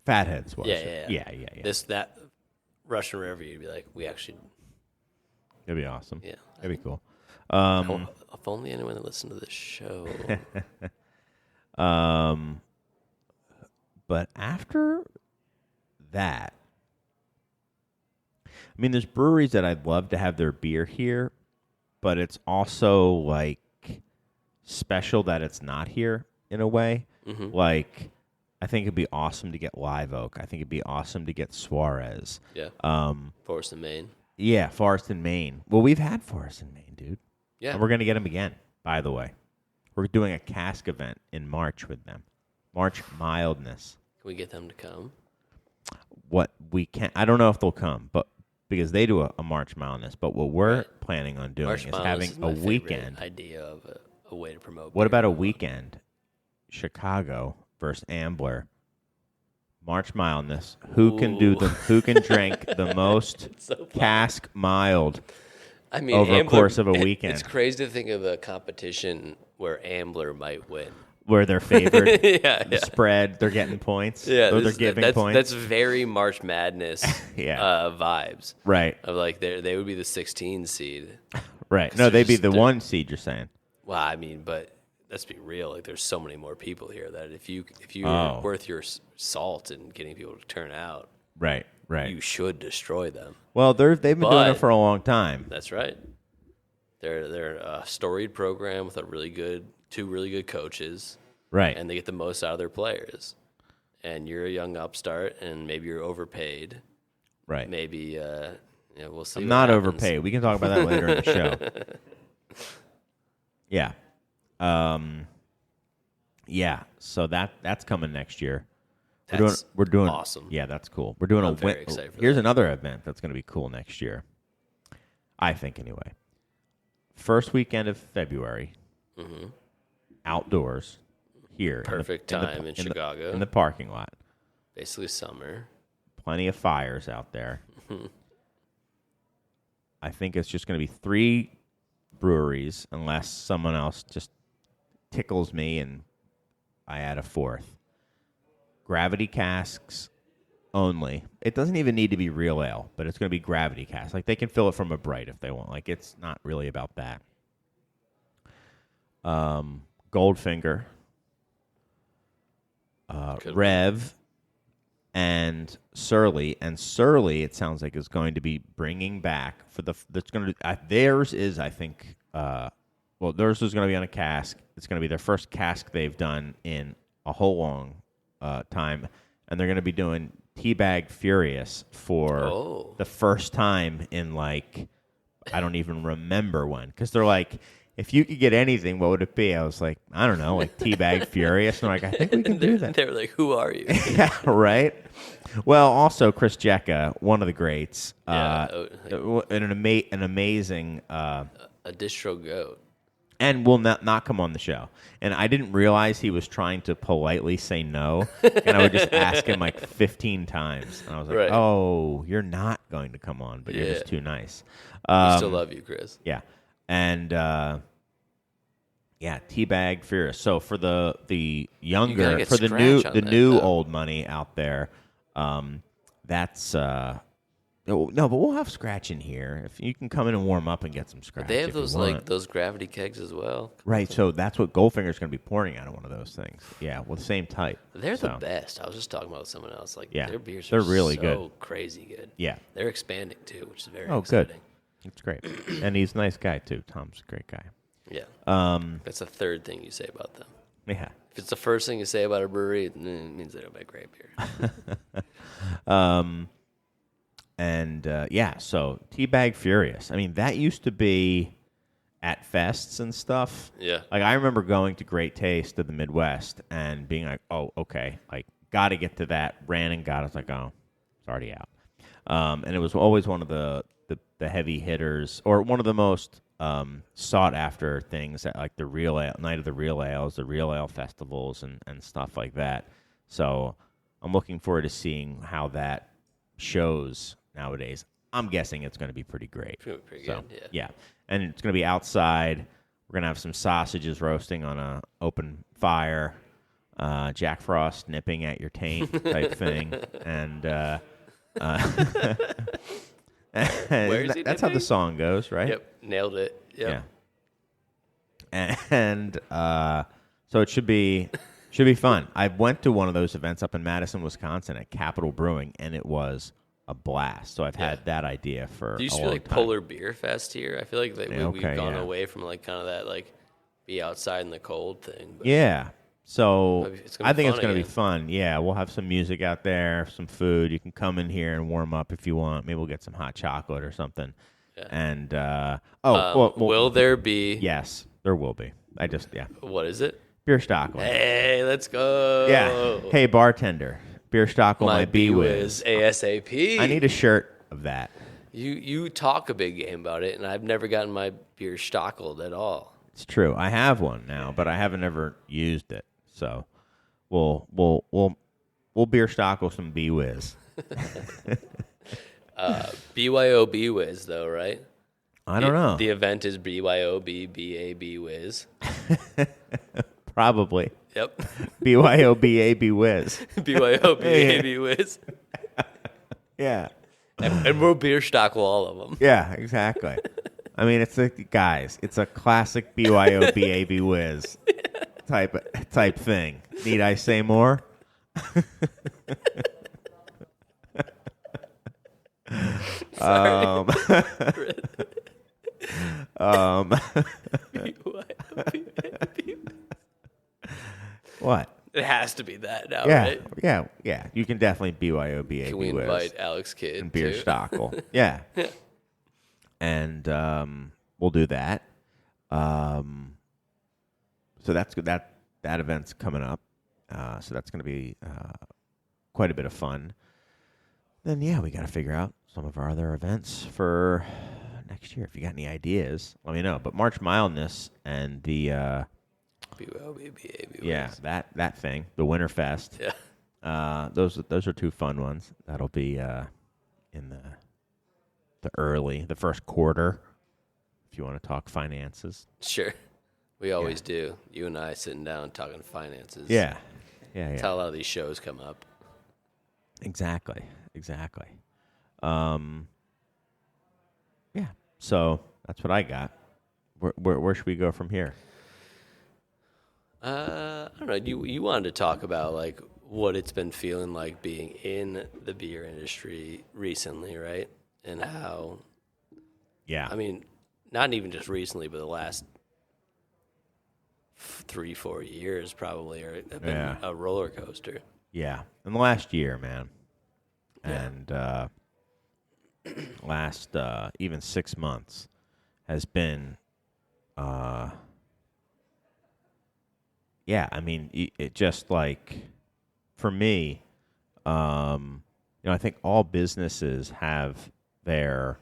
Speaker 1: Fatheads was.
Speaker 3: Yeah.
Speaker 1: Yeah.
Speaker 3: That Russian River, you'd be like, we actually.
Speaker 1: It'd be awesome.
Speaker 3: Yeah.
Speaker 1: It'd be cool.
Speaker 3: If only anyone had listened to this show.
Speaker 1: But after that, I mean, there's breweries that I'd love to have their beer here, but it's also like special that it's not here in a way.
Speaker 3: Mm-hmm.
Speaker 1: Like, I think it'd be awesome to get Live Oak. I think it'd be awesome to get Suarez.
Speaker 3: Yeah. Forest and Maine.
Speaker 1: Yeah, Forest and Maine. Well, we've had Forest and Maine, dude.
Speaker 3: Yeah.
Speaker 1: And we're going to get them again, by the way. We're doing a cask event in March with them. March Mildness.
Speaker 3: Can we get them to come?
Speaker 1: What we can, I don't know if they'll come, but because they do a March Mildness. But what we're planning on doing
Speaker 3: March
Speaker 1: is
Speaker 3: Mildness
Speaker 1: having
Speaker 3: is
Speaker 1: a
Speaker 3: my favorite
Speaker 1: weekend.
Speaker 3: idea of a way to promote.
Speaker 1: What
Speaker 3: beer.
Speaker 1: about a weekend? Chicago versus Ambler. March Mildness. Who can do the? Who can drink the most
Speaker 3: So fun.
Speaker 1: cask mild?
Speaker 3: I mean,
Speaker 1: over a course of a weekend.
Speaker 3: It's crazy to think of a competition where Ambler might win.
Speaker 1: Where they're favored.
Speaker 3: Yeah.
Speaker 1: Spread. They're getting points.
Speaker 3: Yeah,
Speaker 1: Or they're giving points.
Speaker 3: That's very March Madness vibes.
Speaker 1: Right.
Speaker 3: Of like they would be the 16 seed.
Speaker 1: Right. No, they'd be
Speaker 3: just-
Speaker 1: the
Speaker 3: they're-
Speaker 1: 1 seed. You're saying.
Speaker 3: Well, I mean, but let's be real. Like, there's so many more people here that if you're worth your salt and getting people to turn out,
Speaker 1: Right. Right.
Speaker 3: you should destroy them.
Speaker 1: Well, they've been doing it
Speaker 3: But-
Speaker 1: for a long time.
Speaker 3: That's right. They're a storied program with two really good coaches,
Speaker 1: Right.
Speaker 3: and they get the most out of their players. And you're a young upstart, and maybe you're overpaid.
Speaker 1: Right.
Speaker 3: Maybe we'll see.
Speaker 1: I'm
Speaker 3: what
Speaker 1: not
Speaker 3: happens.
Speaker 1: overpaid. We can talk about that later in the show. Yeah. Yeah. So that's coming next year. We're doing
Speaker 3: awesome.
Speaker 1: Yeah, that's cool. We're doing
Speaker 3: I'm very excited for
Speaker 1: Here's
Speaker 3: that.
Speaker 1: another event that's going to be cool next year. I think anyway. First weekend of February.
Speaker 3: Mm-hmm.
Speaker 1: Outdoors here.
Speaker 3: Perfect time in Chicago.
Speaker 1: In the parking lot.
Speaker 3: Basically summer.
Speaker 1: Plenty of fires out there. I think it's just going to be 3 breweries unless someone else just tickles me and I add a 4th. Gravity casks only. It doesn't even need to be real ale, but it's going to be gravity cask. Like, they can fill it from a Bright if they want. Like, it's not really about that. Goldfinger, Rev, and Surly. And Surly, it sounds like, is going to be bringing back for that's going to theirs is, I think, theirs is going to be on a cask. It's going to be their first cask they've done in a whole long time, and they're going to be doing Teabag Furious for the first time in, like, I don't even remember when, because they're like, if you could get anything, what would it be? I was like, I don't know, like Teabag Furious. And they're like, I think we can do that.
Speaker 3: They were like, who are you?
Speaker 1: Yeah, right? Well, also Chris Jecka, one of the greats,
Speaker 3: Yeah,
Speaker 1: an amazing
Speaker 3: a distro goat.
Speaker 1: and will not come on the show. And I didn't realize he was trying to politely say no, and I would just ask him like 15 times. And I was like,
Speaker 3: Right.
Speaker 1: oh, you're not going to come on, but you're
Speaker 3: Yeah.
Speaker 1: just too nice.
Speaker 3: We still love you, Chris.
Speaker 1: Yeah. And, Teabag Furious. So for the younger,
Speaker 3: get
Speaker 1: for the
Speaker 3: scratch on that,
Speaker 1: new
Speaker 3: though.
Speaker 1: old money out there, that's... No, but we'll have Scratch in here. If you can come in and warm up and get some Scratch.
Speaker 3: They have
Speaker 1: if you
Speaker 3: those
Speaker 1: want.
Speaker 3: those gravity kegs as well.
Speaker 1: Right, so that's what Goldfinger's going to be pouring out of one of those things. Yeah, well, the same type.
Speaker 3: They're the
Speaker 1: So,
Speaker 3: best. I was just talking about someone else. Like
Speaker 1: Yeah,
Speaker 3: their beers
Speaker 1: they're
Speaker 3: are
Speaker 1: really
Speaker 3: so
Speaker 1: good.
Speaker 3: crazy good.
Speaker 1: Yeah.
Speaker 3: They're expanding too, which is very
Speaker 1: Oh,
Speaker 3: exciting.
Speaker 1: good. It's great. And he's a nice guy, too. Tom's a great guy.
Speaker 3: Yeah. That's the third thing you say about them.
Speaker 1: Yeah.
Speaker 3: If it's the first thing you say about a brewery, it means they don't make great beer.
Speaker 1: So Teabag Furious. I mean, that used to be at fests and stuff.
Speaker 3: Yeah.
Speaker 1: Like, I remember going to Great Taste of the Midwest and being like, oh, okay, like, got to get to that. Ran and got it. I was like, oh, it's already out. And it was always one of the heavy hitters, or one of the most sought after things at like the Real Ale, Night of the Real Ales, the Real Ale festivals, and stuff like that. So I'm looking forward to seeing how that shows nowadays. I'm guessing it's going to be pretty great.
Speaker 3: Pretty
Speaker 1: So,
Speaker 3: good,
Speaker 1: yeah. And it's going to be outside. We're going to have some sausages roasting on a open fire, Jack Frost nipping at your taint type thing, and
Speaker 3: Where is he
Speaker 1: that's how the
Speaker 3: nipping?
Speaker 1: song goes, right?
Speaker 3: Yep. Nailed it. Yep.
Speaker 1: Yeah. And so it should be fun. I went to one of those events up in Madison, Wisconsin at Capitol Brewing, and it was a blast. So I've had that idea for
Speaker 3: Do you
Speaker 1: a
Speaker 3: just
Speaker 1: long
Speaker 3: feel like
Speaker 1: time.
Speaker 3: Polar Beer Fest here? I feel like that
Speaker 1: Yeah,
Speaker 3: we've
Speaker 1: okay,
Speaker 3: gone
Speaker 1: yeah.
Speaker 3: away from like kind of that like be outside in the cold thing. But
Speaker 1: Yeah. So
Speaker 3: It's gonna
Speaker 1: I
Speaker 3: be
Speaker 1: think it's
Speaker 3: fun
Speaker 1: going to be
Speaker 3: again.
Speaker 1: fun. Yeah, we'll have some music out there, some food. You can come in here and warm up if you want. Maybe we'll get some hot chocolate or something.
Speaker 3: Yeah.
Speaker 1: And
Speaker 3: will there be?
Speaker 1: Yes, there will be.
Speaker 3: What is it?
Speaker 1: Beer Stockel.
Speaker 3: Hey, let's go.
Speaker 1: Yeah. Hey, bartender. Beer Stockel, my B-Wiz.
Speaker 3: ASAP.
Speaker 1: I need a shirt of that.
Speaker 3: You talk a big game about it, and I've never gotten my beer stockled at all.
Speaker 1: It's true. I have one now, but I haven't ever used it. So we'll beer stockel some B-Wiz.
Speaker 3: BYO B-Wiz, though, right?
Speaker 1: I don't know.
Speaker 3: The event is BYO BAB-Wiz.
Speaker 1: Probably.
Speaker 3: Yep.
Speaker 1: BYOBAB-Wiz.
Speaker 3: BYO BAB-Wiz.
Speaker 1: Yeah.
Speaker 3: And we'll beer stockel all of them.
Speaker 1: Yeah, exactly. I mean, it's a classic BYOBAB-Wiz type thing. Need I say more?
Speaker 3: Sorry.
Speaker 1: What?
Speaker 3: It has to be that now,
Speaker 1: Yeah,
Speaker 3: right?
Speaker 1: yeah. You can definitely BYOBAB-Wiz.
Speaker 3: Can we invite Alex Kidd
Speaker 1: and beer
Speaker 3: too?
Speaker 1: stockel. Yeah. And we'll do that. So that's good. That event's coming up. So that's going to be quite a bit of fun. Then, yeah, we got to figure out some of our other events for next year. If you got any ideas, let me know. But March Mildness and the
Speaker 3: BYO-BAB-Wiz.
Speaker 1: that thing, the Winterfest.
Speaker 3: Yeah.
Speaker 1: Those are two fun ones. That'll be in the first quarter, if you want to talk finances.
Speaker 3: Sure. We always do. You and I sitting down talking finances.
Speaker 1: Yeah.
Speaker 3: That's how a lot of these shows come up.
Speaker 1: Exactly. Yeah. So that's what I got. Where should we go from here?
Speaker 3: I don't know. You wanted to talk about like what it's been feeling like being in the beer industry recently, right? And how,
Speaker 1: Yeah.
Speaker 3: I mean, not even just recently, but the last 3-4 years probably have been a roller coaster.
Speaker 1: Yeah. In the last year, man.
Speaker 3: Yeah.
Speaker 1: And last even 6 months has been I mean, it just like for me, I think all businesses have their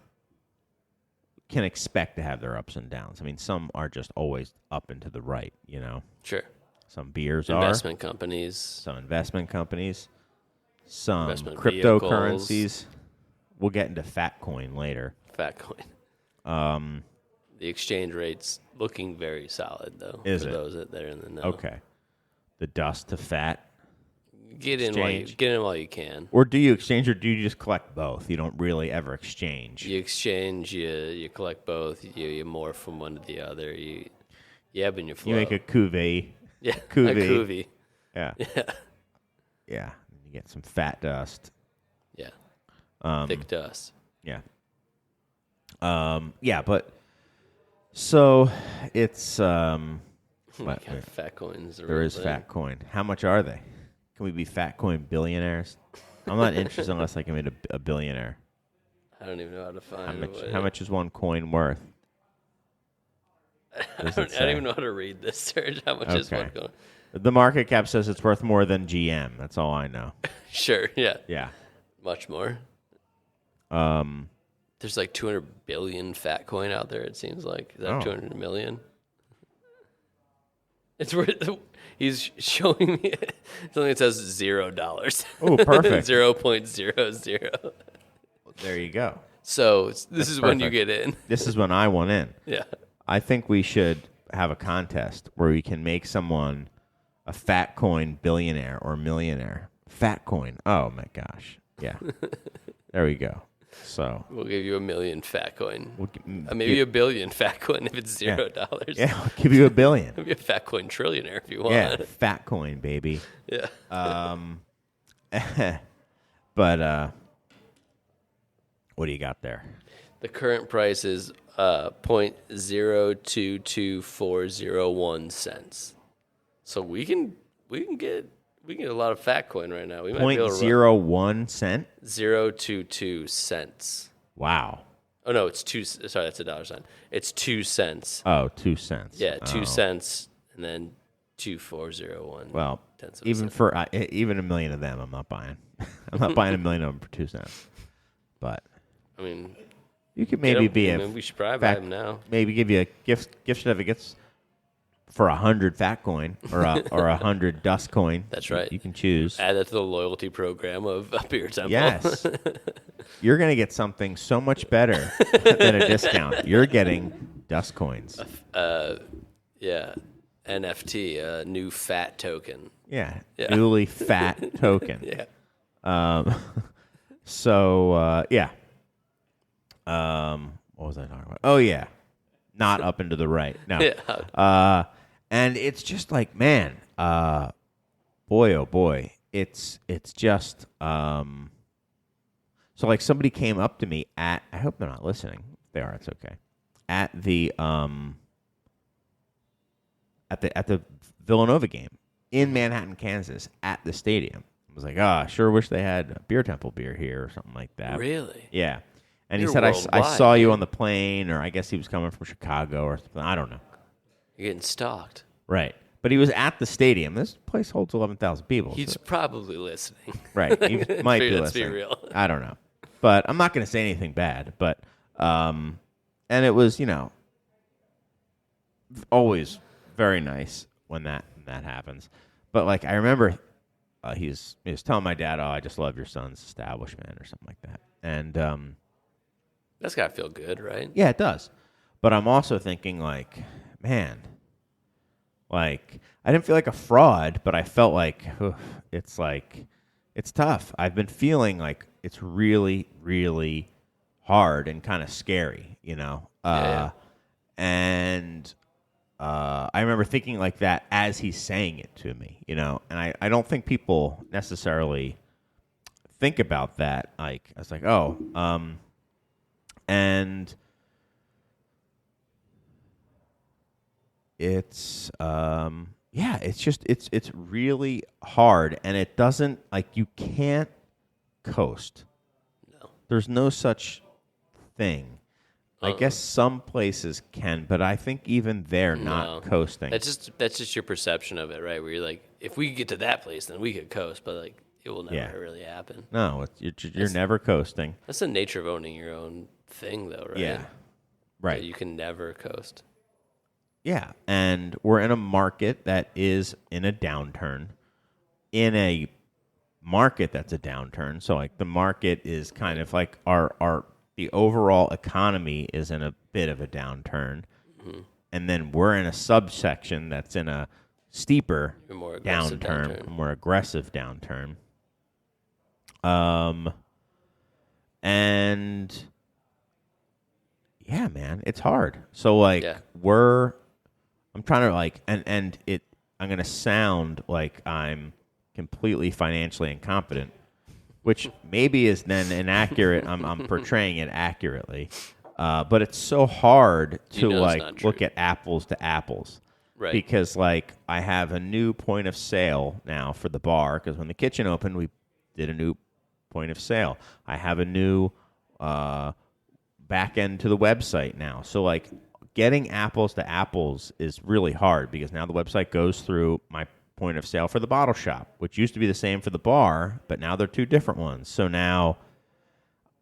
Speaker 1: can expect to have their ups and downs. I mean, some are just always up and to the right, you know.
Speaker 3: Sure.
Speaker 1: Some beers
Speaker 3: Investment companies.
Speaker 1: some investment companies, some
Speaker 3: Investment
Speaker 1: cryptocurrencies. We'll get into fat coin later.
Speaker 3: Fat coin. The exchange rate's looking very solid, though,
Speaker 1: Is
Speaker 3: for
Speaker 1: it?
Speaker 3: those that are in the know.
Speaker 1: Okay. The dust to fat.
Speaker 3: Get in while you can.
Speaker 1: Or do you exchange, or do you just collect both? You don't really ever exchange.
Speaker 3: You exchange, you collect both, you morph from one to the other, you ebb and you flow.
Speaker 1: You make a cuvee.
Speaker 3: Yeah,
Speaker 1: cuvee.
Speaker 3: a cuvee.
Speaker 1: Yeah.
Speaker 3: Yeah.
Speaker 1: Yeah. You get some fat dust.
Speaker 3: Yeah. Thick dust.
Speaker 1: Yeah. Yeah, but so it's
Speaker 3: What kind of fat coins?
Speaker 1: there is fat coin. How much are they? Can we be fat coin billionaires? I'm not interested unless I can be a billionaire.
Speaker 3: I don't even know how to find
Speaker 1: How much is one coin worth?
Speaker 3: I don't even know how to read this, Serge. How much is one coin?
Speaker 1: The market cap says it's worth more than GM. That's all I know.
Speaker 3: Sure, yeah.
Speaker 1: Yeah.
Speaker 3: Much more. There's like 200 billion fat coin out there, it seems like. Is that 200 million? It's worth. He's showing me something that says $0.
Speaker 1: Oh, perfect.
Speaker 3: 0.00.
Speaker 1: There you go.
Speaker 3: So this is when you
Speaker 1: perfect.
Speaker 3: get in.
Speaker 1: This is when I want in.
Speaker 3: Yeah.
Speaker 1: I think we should have a contest where we can make someone a fat coin billionaire or millionaire. Fat coin. Oh my gosh. Yeah. There we go. So
Speaker 3: We'll give you 1 million fat coin.
Speaker 1: we'll
Speaker 3: Maybe 1 billion fat coin if it's $0.
Speaker 1: Yeah, I'll give you $1 billion.
Speaker 3: Maybe a fat coin trillionaire if you want.
Speaker 1: Yeah, fat coin, baby.
Speaker 3: Yeah.
Speaker 1: But what do you got there?
Speaker 3: The current price is 0.022401 cents. So we can get a lot of fat coin right now. We might be able to
Speaker 1: 0.01 cent?
Speaker 3: 0.022 cents.
Speaker 1: Wow.
Speaker 3: Oh no, it's two. Sorry, that's a dollar sign. It's 2 cents.
Speaker 1: Oh, 2 cents.
Speaker 3: Yeah, 2
Speaker 1: Oh.
Speaker 3: cents, and then 2401.
Speaker 1: Well,
Speaker 3: tenths of a
Speaker 1: even
Speaker 3: cent.
Speaker 1: for even 1 million of them, I'm not buying. I'm not buying 1 million of them for 2 cents. But
Speaker 3: I mean,
Speaker 1: you could maybe be a
Speaker 3: we should probably buy
Speaker 1: fat,
Speaker 3: them now.
Speaker 1: maybe give you a gift certificates for 100 fat coin or 100 dust coin.
Speaker 3: That's right.
Speaker 1: You can choose.
Speaker 3: Add that to the loyalty program of Beer Temple.
Speaker 1: Yes. You're going to get something so much better than a discount. You're getting dust coins.
Speaker 3: Yeah. NFT, new fat token.
Speaker 1: Yeah.
Speaker 3: Yeah.
Speaker 1: Newly fat token.
Speaker 3: Yeah.
Speaker 1: So, yeah. What was I talking about? Oh, yeah. Not up and to the right. No.
Speaker 3: Yeah.
Speaker 1: And it's just like, man, boy, oh boy. It's just, so like somebody came up to me I hope they're not listening. If they are, it's okay. At the Villanova game in Manhattan, Kansas, at the stadium. I was like, I sure wish they had a Beer Temple beer here or something like that.
Speaker 3: Really?
Speaker 1: Yeah. And
Speaker 3: You're
Speaker 1: he said, I
Speaker 3: worldwide,
Speaker 1: saw you
Speaker 3: dude.
Speaker 1: on the plane, or I guess he was coming from Chicago or something. I don't know.
Speaker 3: You're getting stalked.
Speaker 1: Right. But he was at the stadium. This place holds 11,000 people.
Speaker 3: He's
Speaker 1: so-
Speaker 3: probably listening.
Speaker 1: right. He might be
Speaker 3: Let's be
Speaker 1: listening.
Speaker 3: real.
Speaker 1: I don't know. But I'm not going to say anything bad. But, and it was, always very nice when that happens. But, like, I remember he was telling my dad, I just love your son's establishment or something like that. And,
Speaker 3: That's got to feel good, right?
Speaker 1: yeah, it does. But I'm also thinking, like, man, like, I didn't feel like a fraud, but I felt like, it's tough. I've been feeling like it's really, really hard and kind of scary,
Speaker 3: Yeah.
Speaker 1: And I remember thinking like that as he's saying it to me, and I don't think people necessarily think about that. Like, I was like, and it's it's really hard, and it doesn't, like, you can't coast.
Speaker 3: No.
Speaker 1: There's no such thing. I guess some places can, but I think even they're not coasting.
Speaker 3: That's just your perception of it, right? Where you're like, if we could get to that place, then we could coast, but like it will never really happen.
Speaker 1: No, you're never coasting.
Speaker 3: That's the nature of owning your own thing, though, right?
Speaker 1: Yeah. Right.
Speaker 3: So you can never coast.
Speaker 1: Yeah, and we're in a market that is in a downturn. In a market that's a downturn. So like the market is kind of like the overall economy is in a bit of a downturn.
Speaker 3: Mm-hmm.
Speaker 1: And then we're in a subsection that's in a steeper
Speaker 3: More aggressive
Speaker 1: downturn,
Speaker 3: downturn.
Speaker 1: a more aggressive downturn. And yeah, man, it's hard. So like I'm trying to like and I'm going to sound like I'm completely financially incompetent, which maybe is then inaccurate. I'm portraying it accurately. But it's so hard to like look at apples to apples.
Speaker 3: Right.
Speaker 1: Because like I have a new point of sale now for the bar because when the kitchen opened, we did a new point of sale. I have a new back end to the website now. So like getting apples to apples is really hard because now the website goes through my point of sale for the bottle shop, which used to be the same for the bar, but now they're two different ones. So now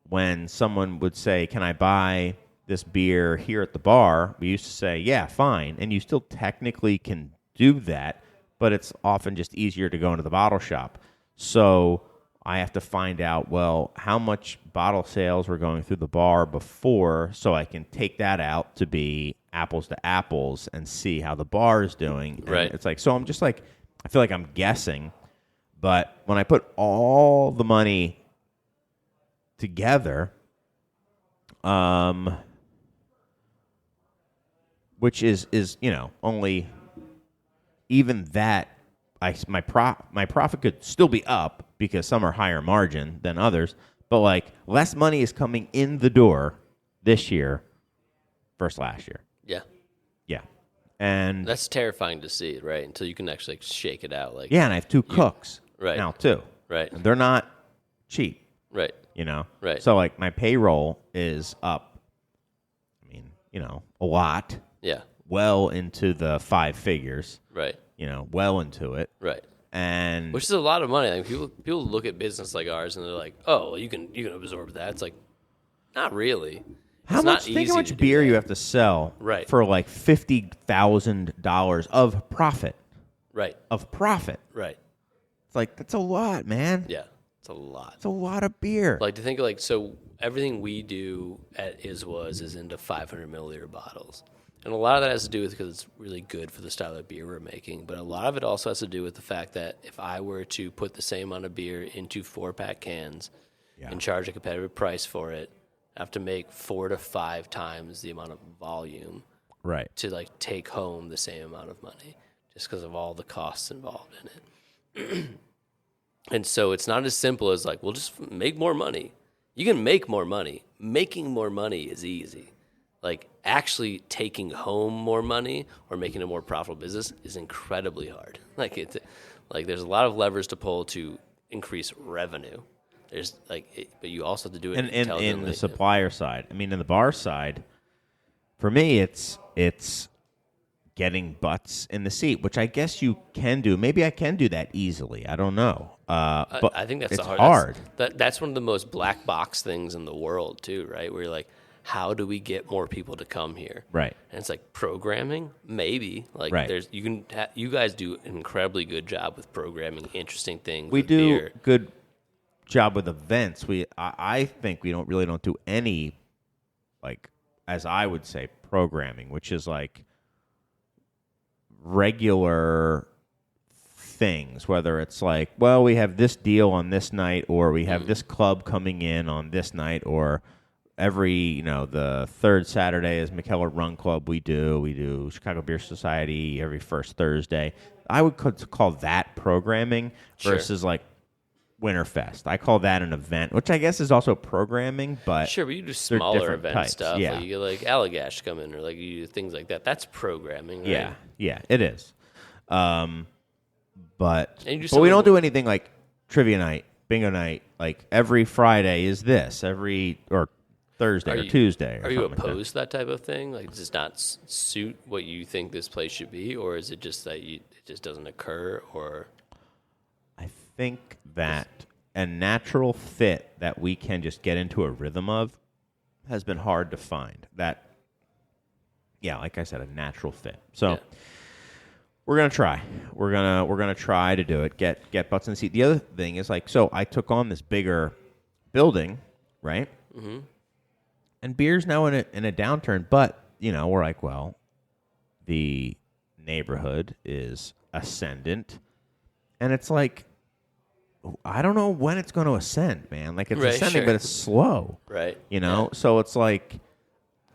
Speaker 1: when someone would say, can I buy this beer here at the bar? We used to say, yeah, fine. And you still technically can do that, but it's often just easier to go into the bottle shop. So I have to find out, well, how much bottle sales were going through the bar before so I can take that out to be apples to apples and see how the bar is doing. And
Speaker 3: right.
Speaker 1: It's like, so I'm just like, I feel like I'm guessing. But when I put all the money together, which is only even that my profit could still be up because some are higher margin than others, but like less money is coming in the door this year versus last year. Yeah. And
Speaker 3: that's terrifying to see, right? Until you can actually shake it out. Like,
Speaker 1: yeah, and I have two cooks now too.
Speaker 3: Right.
Speaker 1: And they're not cheap.
Speaker 3: Right. Right.
Speaker 1: So like my payroll is up. I mean, a lot.
Speaker 3: Yeah.
Speaker 1: Well into the 5 figures.
Speaker 3: Right.
Speaker 1: Well into it.
Speaker 3: Right.
Speaker 1: And
Speaker 3: which is a lot of money. I mean, people look at business like ours and they're like, "Oh, well, you can absorb that." It's like, not really.
Speaker 1: Think how much beer you have to sell for like $50,000 of profit.
Speaker 3: Right.
Speaker 1: Of profit.
Speaker 3: Right.
Speaker 1: It's like that's a lot, man.
Speaker 3: Yeah. It's a lot.
Speaker 1: It's a lot of beer.
Speaker 3: Like to think like so everything we do at Is into 500 milliliter bottles. And a lot of that has to do with because it's really good for the style of beer we're making. But a lot of it also has to do with the fact that if I were to put the same amount of beer into 4-pack cans and charge a competitive price for it, I have to make 4 to 5 times the amount of volume to like take home the same amount of money just because of all the costs involved in it. And so it's not as simple as like, we'll just make more money. You can make more money. Making more money is easy. Like actually taking home more money or making a more profitable business is incredibly hard. Like there's a lot of levers to pull to increase revenue. There's but you also have to do it intelligently.
Speaker 1: In the supplier side. I mean, in the bar side, for me, it's getting butts in the seat, which I guess you can do. Maybe I can do that easily. I don't know. But
Speaker 3: I think that's
Speaker 1: it's
Speaker 3: hard. That's one of the most black box things in the world too, right? Where you're like, how do we get more people to come here?
Speaker 1: Right.
Speaker 3: And it's like programming, maybe. Like there's you guys do an incredibly good job with programming interesting things.
Speaker 1: We do
Speaker 3: beer.
Speaker 1: good job with events. I think we don't do any, like, as I would say, programming, which is like regular things, whether it's like, well, we have this deal on this night, or we have this club coming in on this night, or every, the third Saturday is McKellar Run Club we do Chicago Beer Society every first Thursday. I would call that programming versus like Winterfest. I call that an event, which I guess is also programming, but
Speaker 3: sure, but you do smaller event stuff.
Speaker 1: Yeah.
Speaker 3: Like you get like Allagash come in, or like you do things like that. That's programming, right?
Speaker 1: Yeah, it is. But
Speaker 3: we
Speaker 1: don't do anything like trivia night, bingo night. Like every Friday is this, or Thursday or Tuesday.
Speaker 3: Are you opposed to that type of thing? Like, does it not suit what you think this place should be, or is it just that it just doesn't occur? Or
Speaker 1: I think that a natural fit that we can just get into a rhythm of has been hard to find. That like I said, a natural fit. So
Speaker 3: Yeah.
Speaker 1: we're gonna try. We're gonna try to do it. Get butts in the seat. The other thing is like, so I took on this bigger building, right?
Speaker 3: Mm-hmm.
Speaker 1: And beer's now in a downturn, but we're like, well, the neighborhood is ascendant, and it's like, I don't know when it's going to ascend, man. Like, it's
Speaker 3: Right,
Speaker 1: ascending,
Speaker 3: sure.
Speaker 1: but it's slow.
Speaker 3: Right.
Speaker 1: So it's like,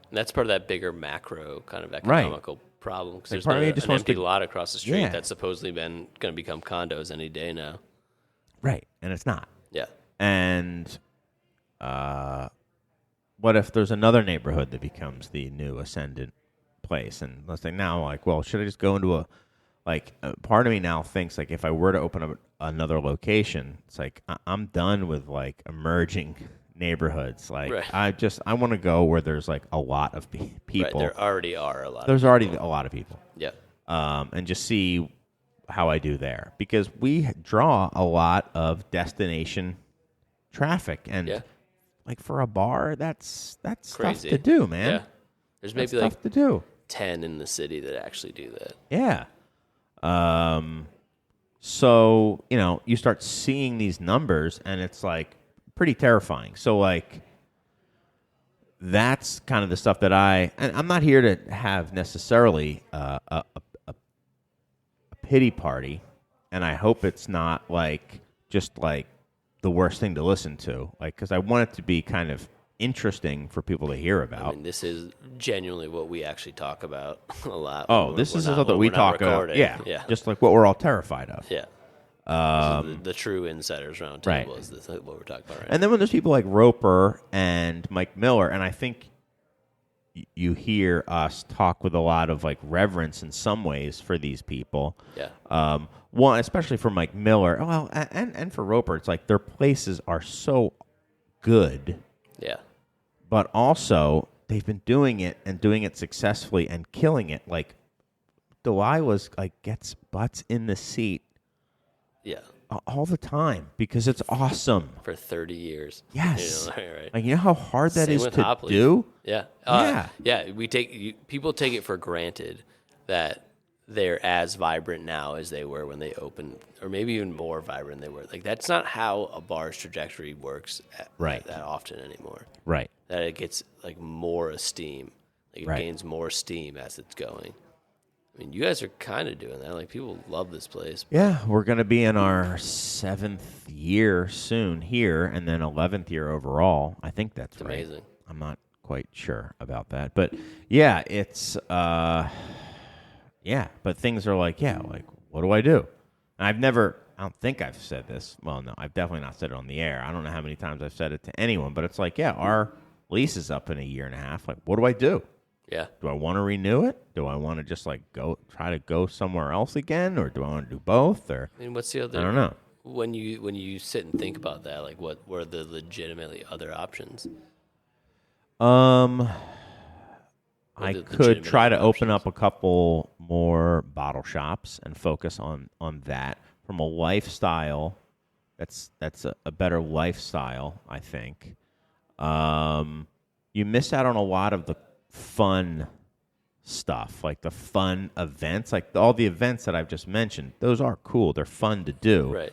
Speaker 3: And that's part of that bigger macro kind of economical problem. Because there's
Speaker 1: part of me
Speaker 3: an
Speaker 1: just wants
Speaker 3: empty
Speaker 1: to-
Speaker 3: lot across the street
Speaker 1: Yeah.
Speaker 3: that's supposedly been going to become condos any day now.
Speaker 1: right, and it's not.
Speaker 3: Yeah.
Speaker 1: And what if there's another neighborhood that becomes the new ascendant place? And let's say now, like, well, should I just go into part of me now thinks, like, if I were to open up another location, it's like, I'm done with, like, emerging neighborhoods. Like,
Speaker 3: Right.
Speaker 1: I want to go where there's, like, a lot of
Speaker 3: Right.
Speaker 1: people.
Speaker 3: There already are a lot
Speaker 1: There's
Speaker 3: of
Speaker 1: already
Speaker 3: people.
Speaker 1: a lot of people.
Speaker 3: Yeah.
Speaker 1: And just see how I do there. Because we draw a lot of destination traffic. And,
Speaker 3: Yeah.
Speaker 1: like, for a bar, that's
Speaker 3: Crazy.
Speaker 1: tough to do, man.
Speaker 3: Yeah. There's
Speaker 1: That's
Speaker 3: maybe like
Speaker 1: tough to do.
Speaker 3: 10 in the city that actually do that.
Speaker 1: Yeah. So, you start seeing these numbers and it's like pretty terrifying. So, like, that's kind of the stuff that and I'm not here to have necessarily a pity party, and I hope it's not like just like the worst thing to listen to, like, because I want it to be kind of interesting for people to hear about.
Speaker 3: I mean, this is genuinely what we actually talk about a lot.
Speaker 1: Oh, this is something we talk about. Yeah,
Speaker 3: Yeah.
Speaker 1: just like what we're all terrified of.
Speaker 3: Yeah. The true insiders round table
Speaker 1: right.
Speaker 3: is what we're talking about right
Speaker 1: And then when there's people like Roper and Mike Miller, and I think you hear us talk with a lot of like reverence in some ways for these people.
Speaker 3: Yeah.
Speaker 1: One, especially for Mike Miller, well, and for Roper, it's like their places are so good,
Speaker 3: Yeah.
Speaker 1: but also they've been doing it and doing it successfully and killing it. Like, Delilah gets butts in the seat
Speaker 3: Yeah.
Speaker 1: all the time because it's awesome.
Speaker 3: For 30 years.
Speaker 1: Yes.
Speaker 3: Right.
Speaker 1: Like, you know how hard that
Speaker 3: Same
Speaker 1: is
Speaker 3: with
Speaker 1: to
Speaker 3: Hop Leaf.
Speaker 1: do?
Speaker 3: Yeah.
Speaker 1: Yeah.
Speaker 3: Yeah. People take it for granted that they're as vibrant now as they were when they opened, or maybe even more vibrant than they were. Like, that's not how a bar's trajectory works
Speaker 1: Right.
Speaker 3: that often anymore.
Speaker 1: Right.
Speaker 3: That it gets like more esteem. Like, it
Speaker 1: Right.
Speaker 3: gains more steam as it's going. I mean, you guys are kind of doing that. Like, people love this place.
Speaker 1: Yeah, we're going to be in our 7th year soon here, and then 11th year overall. I think that's
Speaker 3: It's
Speaker 1: right.
Speaker 3: amazing.
Speaker 1: I'm not quite sure about that. But, yeah, it's, but things are like, what do I do? And I don't think I've said this. Well, no, I've definitely not said it on the air. I don't know how many times I've said it to anyone, but it's like, our lease is up in a year and a half. Like, what do I do?
Speaker 3: Yeah.
Speaker 1: Do I want to renew it? Do I want to just try to go somewhere else again, or do I want to do both? Or
Speaker 3: I mean, what's the other?
Speaker 1: I don't know.
Speaker 3: When you sit and think about that, like, what were the legitimately other options?
Speaker 1: I
Speaker 3: the
Speaker 1: could
Speaker 3: legitimate
Speaker 1: try to open
Speaker 3: options.
Speaker 1: up a couple more bottle shops and focus on that from a lifestyle. That's a better lifestyle, I think. You miss out on a lot of the fun stuff, like the fun events, like all the events that I've just mentioned. Those are cool. They're fun to do.
Speaker 3: Right.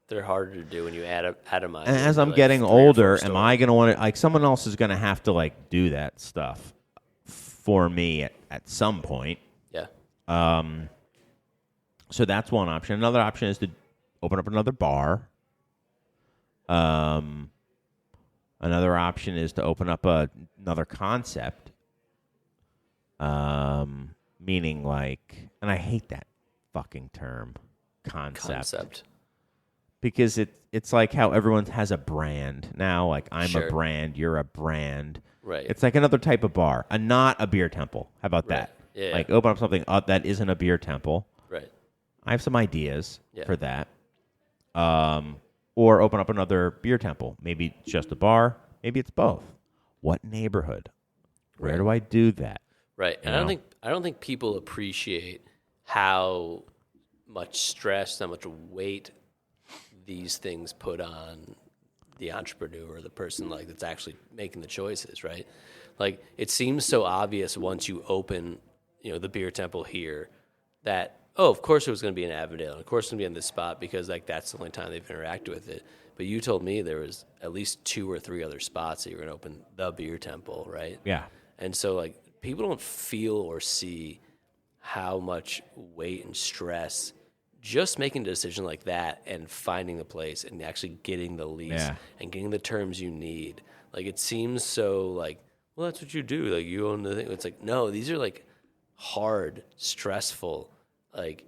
Speaker 3: They're harder to do when you itemize.
Speaker 1: And
Speaker 3: it
Speaker 1: as
Speaker 3: into,
Speaker 1: I'm
Speaker 3: like,
Speaker 1: getting
Speaker 3: 3 or 4
Speaker 1: older, am
Speaker 3: stores.
Speaker 1: I going to want to, like, someone else is going to have to, like, do that stuff for me at some point.
Speaker 3: Yeah.
Speaker 1: So that's one option. Another option is to open up another bar. Another option is to open up another concept. Meaning, like, and I hate that fucking term, concept. Because it's like how everyone has a brand now. Like, I'm
Speaker 3: Sure.
Speaker 1: a brand, you're a brand.
Speaker 3: Right.
Speaker 1: It's like another type of bar, not a beer temple. How about
Speaker 3: Right.
Speaker 1: that?
Speaker 3: Yeah.
Speaker 1: Like, open up something that isn't a beer temple.
Speaker 3: Right.
Speaker 1: I have some ideas
Speaker 3: Yeah.
Speaker 1: for that. Or open up another beer temple. Maybe it's just a bar. Maybe it's both. What neighborhood? Where
Speaker 3: Right.
Speaker 1: do I do that?
Speaker 3: Right. And
Speaker 1: You know?
Speaker 3: I don't think people appreciate how much stress, how much weight these things put on the entrepreneur, the person like that's actually making the choices, right? Like, it seems so obvious once you open, the beer temple here that, of course it was going to be in Avondale. Of course it's going to be in this spot because, like, that's the only time they've interacted with it. But you told me there was at least 2 or 3 other spots that you're going to open the beer temple, right?
Speaker 1: Yeah.
Speaker 3: And so, like, people don't feel or see how much weight and stress just making a decision like that and finding the place and actually getting the lease and getting the terms you need. Like, it seems so like, well, that's what you do. Like, you own the thing. It's like, no, these are like hard, stressful, like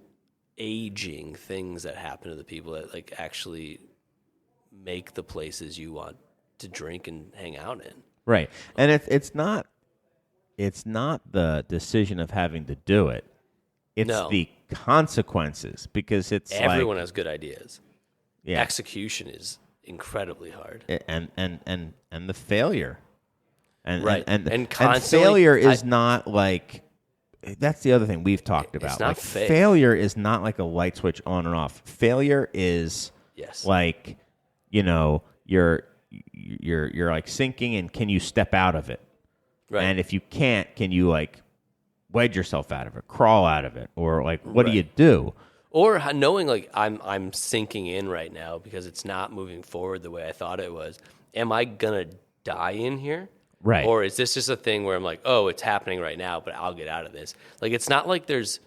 Speaker 3: aging things that happen to the people that like actually make the places you want to drink and hang out in.
Speaker 1: Right. And it's not the decision of having to do it. It's the consequences, because it's
Speaker 3: everyone
Speaker 1: like,
Speaker 3: has good ideas.
Speaker 1: Yeah.
Speaker 3: Execution is incredibly hard.
Speaker 1: And the failure. And
Speaker 3: constantly,
Speaker 1: failure is not like, that's the other thing we've talked about.
Speaker 3: It's not
Speaker 1: like
Speaker 3: fake.
Speaker 1: Failure is not like a light switch on and off. Failure is like, you're like sinking, and can you step out of it?
Speaker 3: Right.
Speaker 1: And if you can't, can you like wedge yourself out of it, crawl out of it, or like what do you do?
Speaker 3: Or knowing like I'm sinking in right now because it's not moving forward the way I thought it was. Am I gonna die in here?
Speaker 1: Right.
Speaker 3: Or is this just a thing where I'm like, oh, it's happening right now, but I'll get out of this? Like, it's not like there's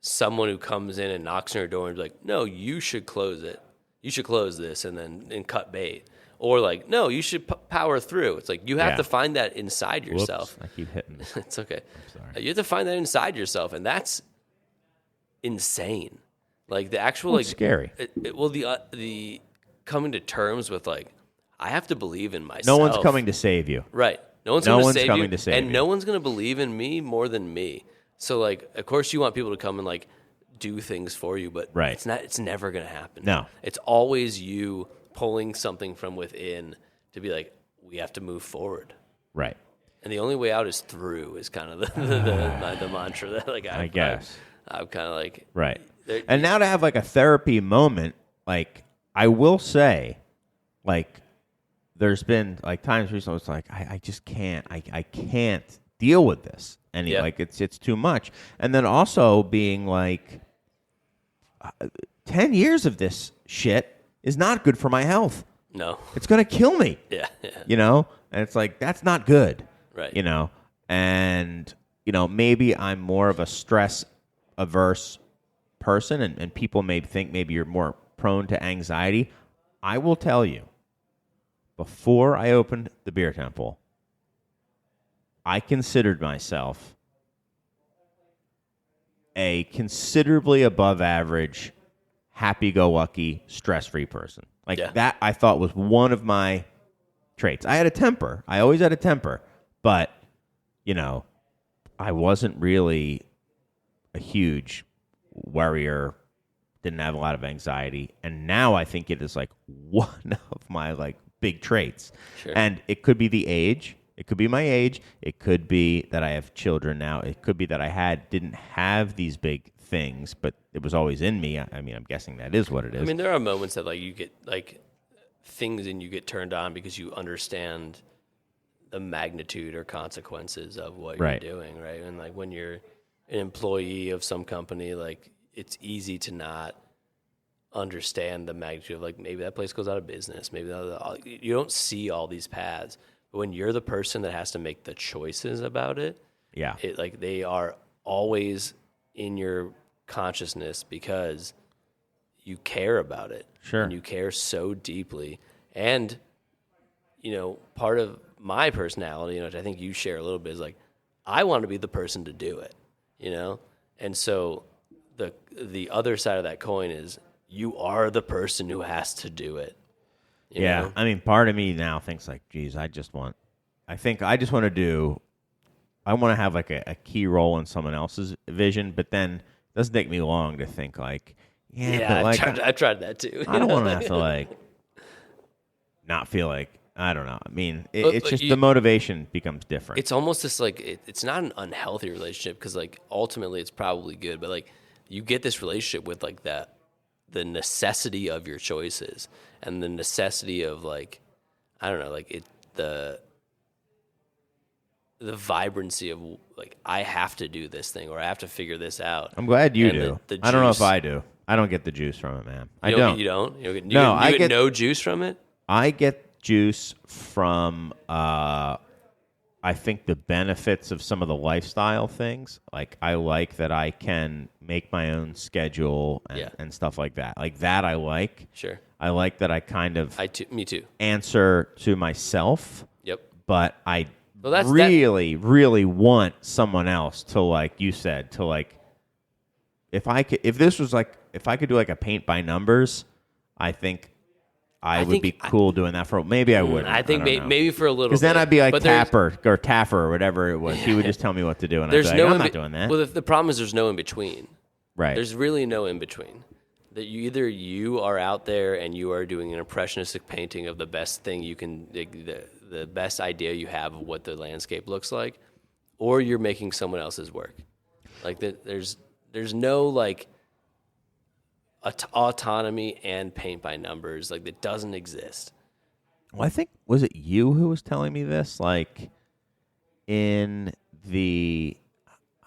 Speaker 3: someone who comes in and knocks on your door and is like, no, you should close it. You should close this and cut bait. Or like, no, you should power through. It's like you have to find that inside yourself.
Speaker 1: Whoops, I keep hitting this.
Speaker 3: It's okay.
Speaker 1: I'm sorry.
Speaker 3: You have to find that inside yourself, and that's insane. Like the actual
Speaker 1: It's scary.
Speaker 3: The coming to terms with like, I have to believe in myself.
Speaker 1: No one's coming to save you.
Speaker 3: Right. No one's
Speaker 1: coming
Speaker 3: to
Speaker 1: save
Speaker 3: and
Speaker 1: you.
Speaker 3: no one's going to believe in me more than me. So like, of course you want people to come and like do things for you, but it's never going to happen.
Speaker 1: No.
Speaker 3: It's always you pulling something from within to be like, we have to move forward.
Speaker 1: Right.
Speaker 3: And the only way out is through is kind of the mantra that like
Speaker 1: I guess.
Speaker 3: I'm kind of like
Speaker 1: right. And now to have like a therapy moment, like I will say, like there's been like times recently it's like I just can't I can't deal with this, and like it's too much. And then also being like 10 years of this shit is not good for my health.
Speaker 3: No.
Speaker 1: It's going to kill me.
Speaker 3: Yeah.
Speaker 1: And it's like, that's not good.
Speaker 3: Right.
Speaker 1: And, maybe I'm more of a stress averse person, and people may think maybe you're more prone to anxiety. I will tell you, before I opened the beer temple, I considered myself a considerably above average, happy-go-lucky, stress-free person. Like that I thought was one of my traits. I had a temper. I always had a temper. But, I wasn't really a huge worrier, didn't have a lot of anxiety. And now I think it is like one of my like big traits.
Speaker 3: Sure.
Speaker 1: And it could be the age. It could be my age. It could be that I have children now. It could be that I didn't have these big things, but it was always in me. I mean, I'm guessing that is what it is.
Speaker 3: I mean, there are moments that like you get like things and you get turned on because you understand the magnitude or consequences of what you're doing, right? And like when you're an employee of some company, like it's easy to not understand the magnitude of like maybe that place goes out of business, maybe you don't see all these paths. But when you're the person that has to make the choices about it, it like they are always in your consciousness because you care about it.
Speaker 1: Sure.
Speaker 3: And you care so deeply. And, part of my personality, which I think you share a little bit, is like, I want to be the person to do it, And so the other side of that coin is you are the person who has to do it. You know?
Speaker 1: I mean, part of me now thinks like, geez, I want to have like a key role in someone else's vision, but then it doesn't take me long to think like, but like,
Speaker 3: I've tried that too.
Speaker 1: I don't want to have to like not feel like, I don't know. I mean, it's just the motivation becomes different.
Speaker 3: It's almost just like, it's not an unhealthy relationship because like ultimately it's probably good, but like you get this relationship with like the necessity of your choices and the necessity of like, I don't know, like the vibrancy of like I have to do this thing or I have to figure this out.
Speaker 1: I'm glad you
Speaker 3: And
Speaker 1: do.
Speaker 3: the
Speaker 1: I don't know if
Speaker 3: juice-
Speaker 1: I do. I don't get the juice from it, man. I
Speaker 3: You
Speaker 1: don't.
Speaker 3: You don't? You
Speaker 1: No, I
Speaker 3: get
Speaker 1: get-
Speaker 3: no juice from it?
Speaker 1: I get juice from I think the benefits of some of the lifestyle things. Like I like that I can make my own schedule and stuff like that. Like that I like.
Speaker 3: Sure.
Speaker 1: I like that I kind of
Speaker 3: Me too.
Speaker 1: answer to myself,
Speaker 3: Yep.
Speaker 1: but I
Speaker 3: Well, that's
Speaker 1: really want someone else to, like you said, to like if I could do like a paint by numbers, I think I would be cool doing that for. Maybe I would.
Speaker 3: I think
Speaker 1: don't know.
Speaker 3: maybe for a little.
Speaker 1: Because then
Speaker 3: bit.
Speaker 1: I'd be like
Speaker 3: But there's-
Speaker 1: Taffer or whatever it was. He would just tell me what to do, and I'd be
Speaker 3: There's
Speaker 1: like,
Speaker 3: no.
Speaker 1: I'm
Speaker 3: in
Speaker 1: not
Speaker 3: be-
Speaker 1: doing that.
Speaker 3: Well, the problem is there's no in between.
Speaker 1: Right.
Speaker 3: There's really no in between. That you are out there and you are doing an impressionistic painting of the best thing you can, the best idea you have of what the landscape looks like, or you're making someone else's work. Like there's no like autonomy and paint by numbers. Like that doesn't exist.
Speaker 1: Well, I think, was it you who was telling me this? Like, I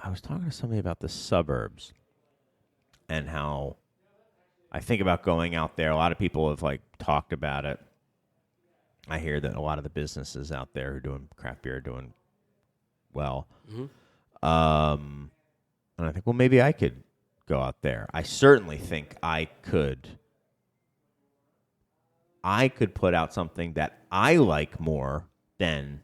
Speaker 1: was talking to somebody about the suburbs and how I think about going out there. A lot of people have, like, talked about it. I hear that a lot of the businesses out there who are doing craft beer are doing well. Mm-hmm. And I think, well, maybe I could go out there. I certainly think I could put out something that I like more than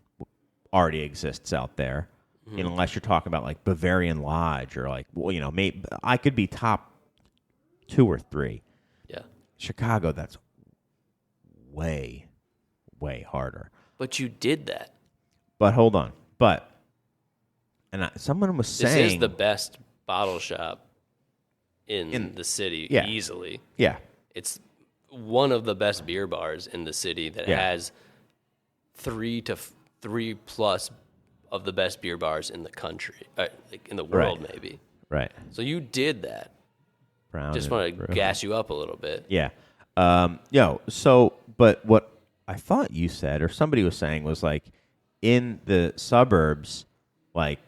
Speaker 1: already exists out there, unless you're talking about like Bavarian Lodge or like, well, you know, maybe I could be top 2 or 3.
Speaker 3: Yeah.
Speaker 1: Chicago, that's way, way harder.
Speaker 3: But you did that.
Speaker 1: But hold on. Someone was saying
Speaker 3: This is the best bottle shop in the city, easily.
Speaker 1: Yeah.
Speaker 3: It's one of the best beer bars in the city that has 3 plus of the best beer bars in the country, like in the world, maybe.
Speaker 1: Right.
Speaker 3: So you did that.
Speaker 1: Brown
Speaker 3: Just want to gas you up a little bit.
Speaker 1: Yeah. But what I thought you said, or somebody was saying, was like, in the suburbs, like,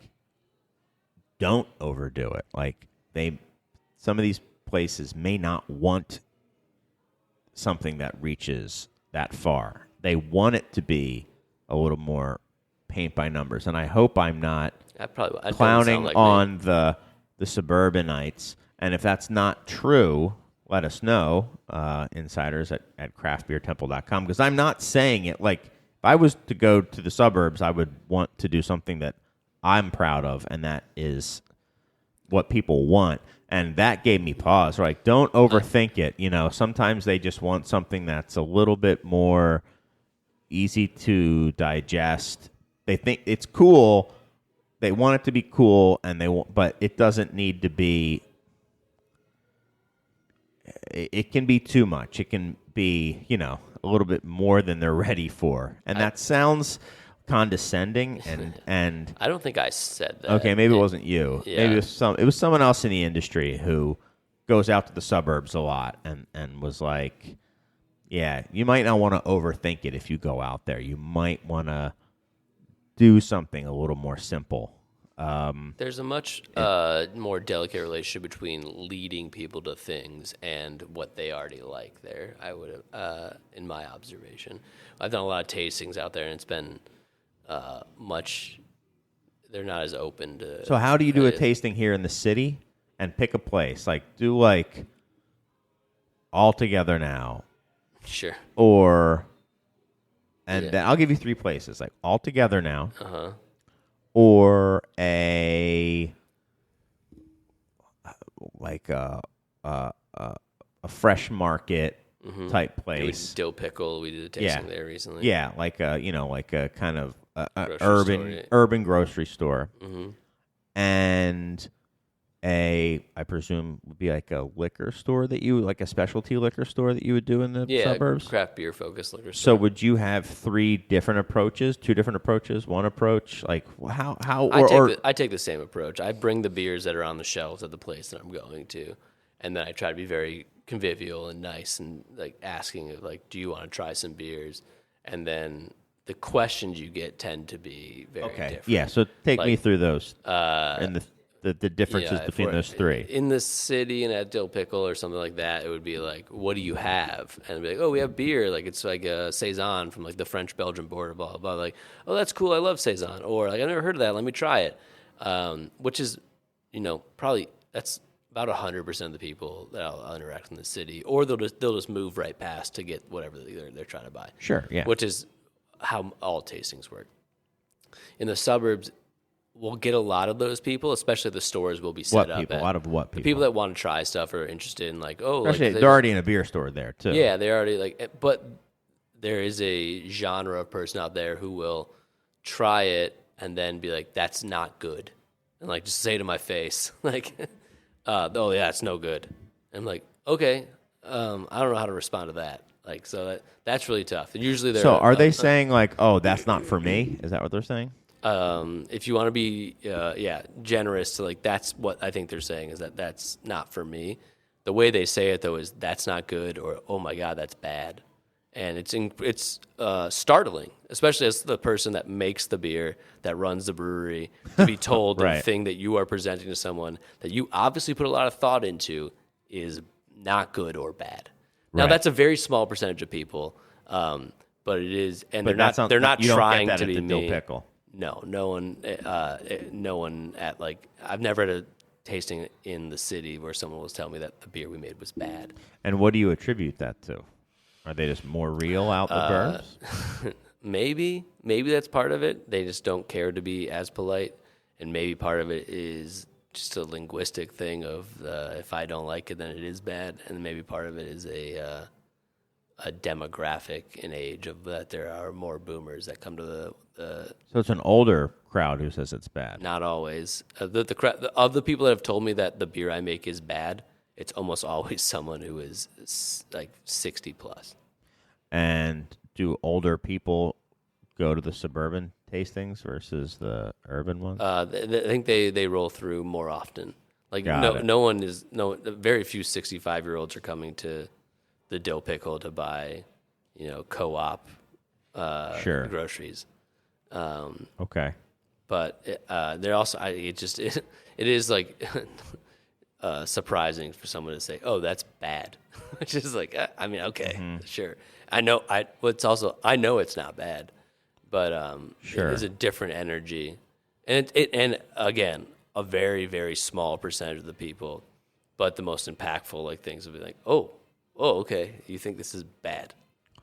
Speaker 1: don't overdo it. Like, some of these places may not want something that reaches that far. They want it to be a little more paint by numbers. And I hope I'm not clowning on the suburbanites. And if that's not true, let us know, insiders at craftbeertemple.com, because I'm not saying it like, if I was to go to the suburbs, I would want to do something that I'm proud of, and that is what people want. And that gave me pause. Like, don't overthink it. You know, sometimes they just want something that's a little bit more easy to digest. They think it's cool. They want it to be cool, but it doesn't need to be. It can be too much. It can be, you know, a little bit more than they're ready for. And that sounds condescending and
Speaker 3: I don't think I said that.
Speaker 1: Okay, maybe it wasn't you.
Speaker 3: Yeah.
Speaker 1: Maybe it was someone else in the industry who goes out to the suburbs a lot and was like, yeah, you might not want to overthink it if you go out there. You might want to do something a little more simple.
Speaker 3: There's a much more delicate relationship between leading people to things and what they already like there, I would have, in my observation. I've done a lot of tastings out there, and it's been they're not as open to...
Speaker 1: So how do you do a tasting here in the city and pick a place? Like, do like All Together Now.
Speaker 3: Sure.
Speaker 1: Then I'll give you 3 places, like All Together Now.
Speaker 3: Uh-huh.
Speaker 1: Or a fresh market type place.
Speaker 3: Dill Pickle, we did a tasting there recently.
Speaker 1: Yeah, like a kind of
Speaker 3: Grocery
Speaker 1: urban grocery store.
Speaker 3: Mm-hmm.
Speaker 1: And I presume would be like a liquor store like a specialty liquor store that you would do in the suburbs?
Speaker 3: Craft beer focused liquor store.
Speaker 1: So would you have 3 different approaches, 2 different approaches, 1 approach? Like how?
Speaker 3: I take the same approach. I bring the beers that are on the shelves at the place that I'm going to, and then I try to be very convivial and nice and like asking like, do you want to try some beers? And then the questions you get tend to be very different.
Speaker 1: Yeah, so take me
Speaker 3: Like,
Speaker 1: through those and the differences
Speaker 3: if
Speaker 1: between
Speaker 3: we're
Speaker 1: those three.
Speaker 3: in the city and at Dill Pickle or something like that, it would be like, what do you have? And it'd be like, oh, we have beer. Like, it's like a Saison from like the French-Belgian border, blah, blah, blah. Like, oh, that's cool. I love Saison. Or like, I never heard of that. Let me try it. Which is, probably that's about 100% of the people that I'll interact in the city. Or they'll just move right past to get whatever they're trying to buy.
Speaker 1: Sure, yeah.
Speaker 3: Which is how all tastings work. In the suburbs, we'll get a lot of those people, especially the stores will be set
Speaker 1: What
Speaker 3: up.
Speaker 1: people? A lot of what people?
Speaker 3: The people that want to try stuff are interested in like, oh,
Speaker 1: Especially,
Speaker 3: like
Speaker 1: they're already in a beer store there, too.
Speaker 3: yeah, they're already like, but there is a genre of person out there who will try it and then be like, that's not good. And like, just say to my face, like, oh yeah, it's no good. And I'm like, okay, I don't know how to respond to that. Like, so that's really tough. And usually they're.
Speaker 1: So are they saying like, oh, that's not for me? Is that what they're saying?
Speaker 3: If you want to be, generous to like, that's what I think they're saying is that's not for me. The way they say it though is that's not good or oh my god that's bad, and it's startling, especially as the person that makes the beer, that runs the brewery, to be told
Speaker 1: Right.
Speaker 3: the thing that you are presenting to someone that you obviously put a lot of thought into is not good or bad. Now
Speaker 1: Right.
Speaker 3: that's a very small percentage of people, but it is, and
Speaker 1: But
Speaker 3: they're not
Speaker 1: you don't
Speaker 3: trying
Speaker 1: get that
Speaker 3: to
Speaker 1: at
Speaker 3: be
Speaker 1: the Dill
Speaker 3: me.
Speaker 1: Pickle.
Speaker 3: No one at like, I've never had a tasting in the city where someone was telling me that the beer we made was bad.
Speaker 1: And what do you attribute that to? Are they just more real out the burbs?
Speaker 3: Maybe that's part of it. They just don't care to be as polite, and maybe part of it is just a linguistic thing of if I don't like it, then it is bad, and maybe part of it is a demographic and age of that there are more boomers that come to the
Speaker 1: So it's an older crowd who says it's bad.
Speaker 3: not always of the people that have told me that the beer I make is bad. It's almost always someone who is like 60 plus.
Speaker 1: And do older people go to the suburban tastings versus the urban ones?
Speaker 3: I think they roll through more often. Like
Speaker 1: Got it.
Speaker 3: very few 65-year-olds are coming to the Dill Pickle to buy, co-op
Speaker 1: Sure.
Speaker 3: groceries.
Speaker 1: Okay.
Speaker 3: But they're also it is like surprising for someone to say, "Oh, that's bad," which is like, I mean, okay, sure. I know it's not bad, but
Speaker 1: Sure.
Speaker 3: it is a different energy, and and again, a very very small percentage of the people, but the most impactful like things will be like, oh, okay, you think this is bad?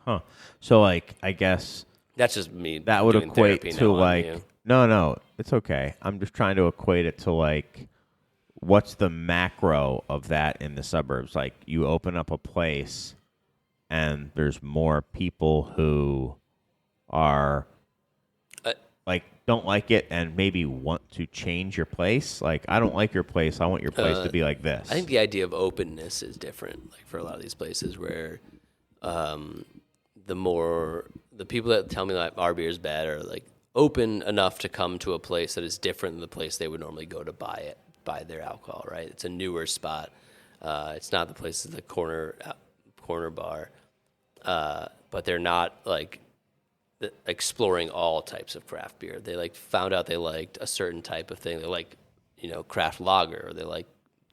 Speaker 1: Huh. So, like, I guess
Speaker 3: That's just me.
Speaker 1: that would
Speaker 3: doing
Speaker 1: equate
Speaker 3: therapy
Speaker 1: to,
Speaker 3: now on
Speaker 1: like,
Speaker 3: you.
Speaker 1: no, it's okay. I'm just trying to equate it to, like, what's the macro of that in the suburbs? Like, you open up a place and there's more people who are, like, don't like it and maybe want to change your place. Like, I don't like your place. I want your place to be like this.
Speaker 3: I think the idea of openness is different. Like for a lot of these places where the people that tell me that our beer is bad are like open enough to come to a place that is different than the place they would normally go to buy their alcohol, right? It's a newer spot. It's not the place at the corner bar. But they're not like exploring all types of craft beer. They like found out they liked a certain type of thing. They like, craft lager, or they like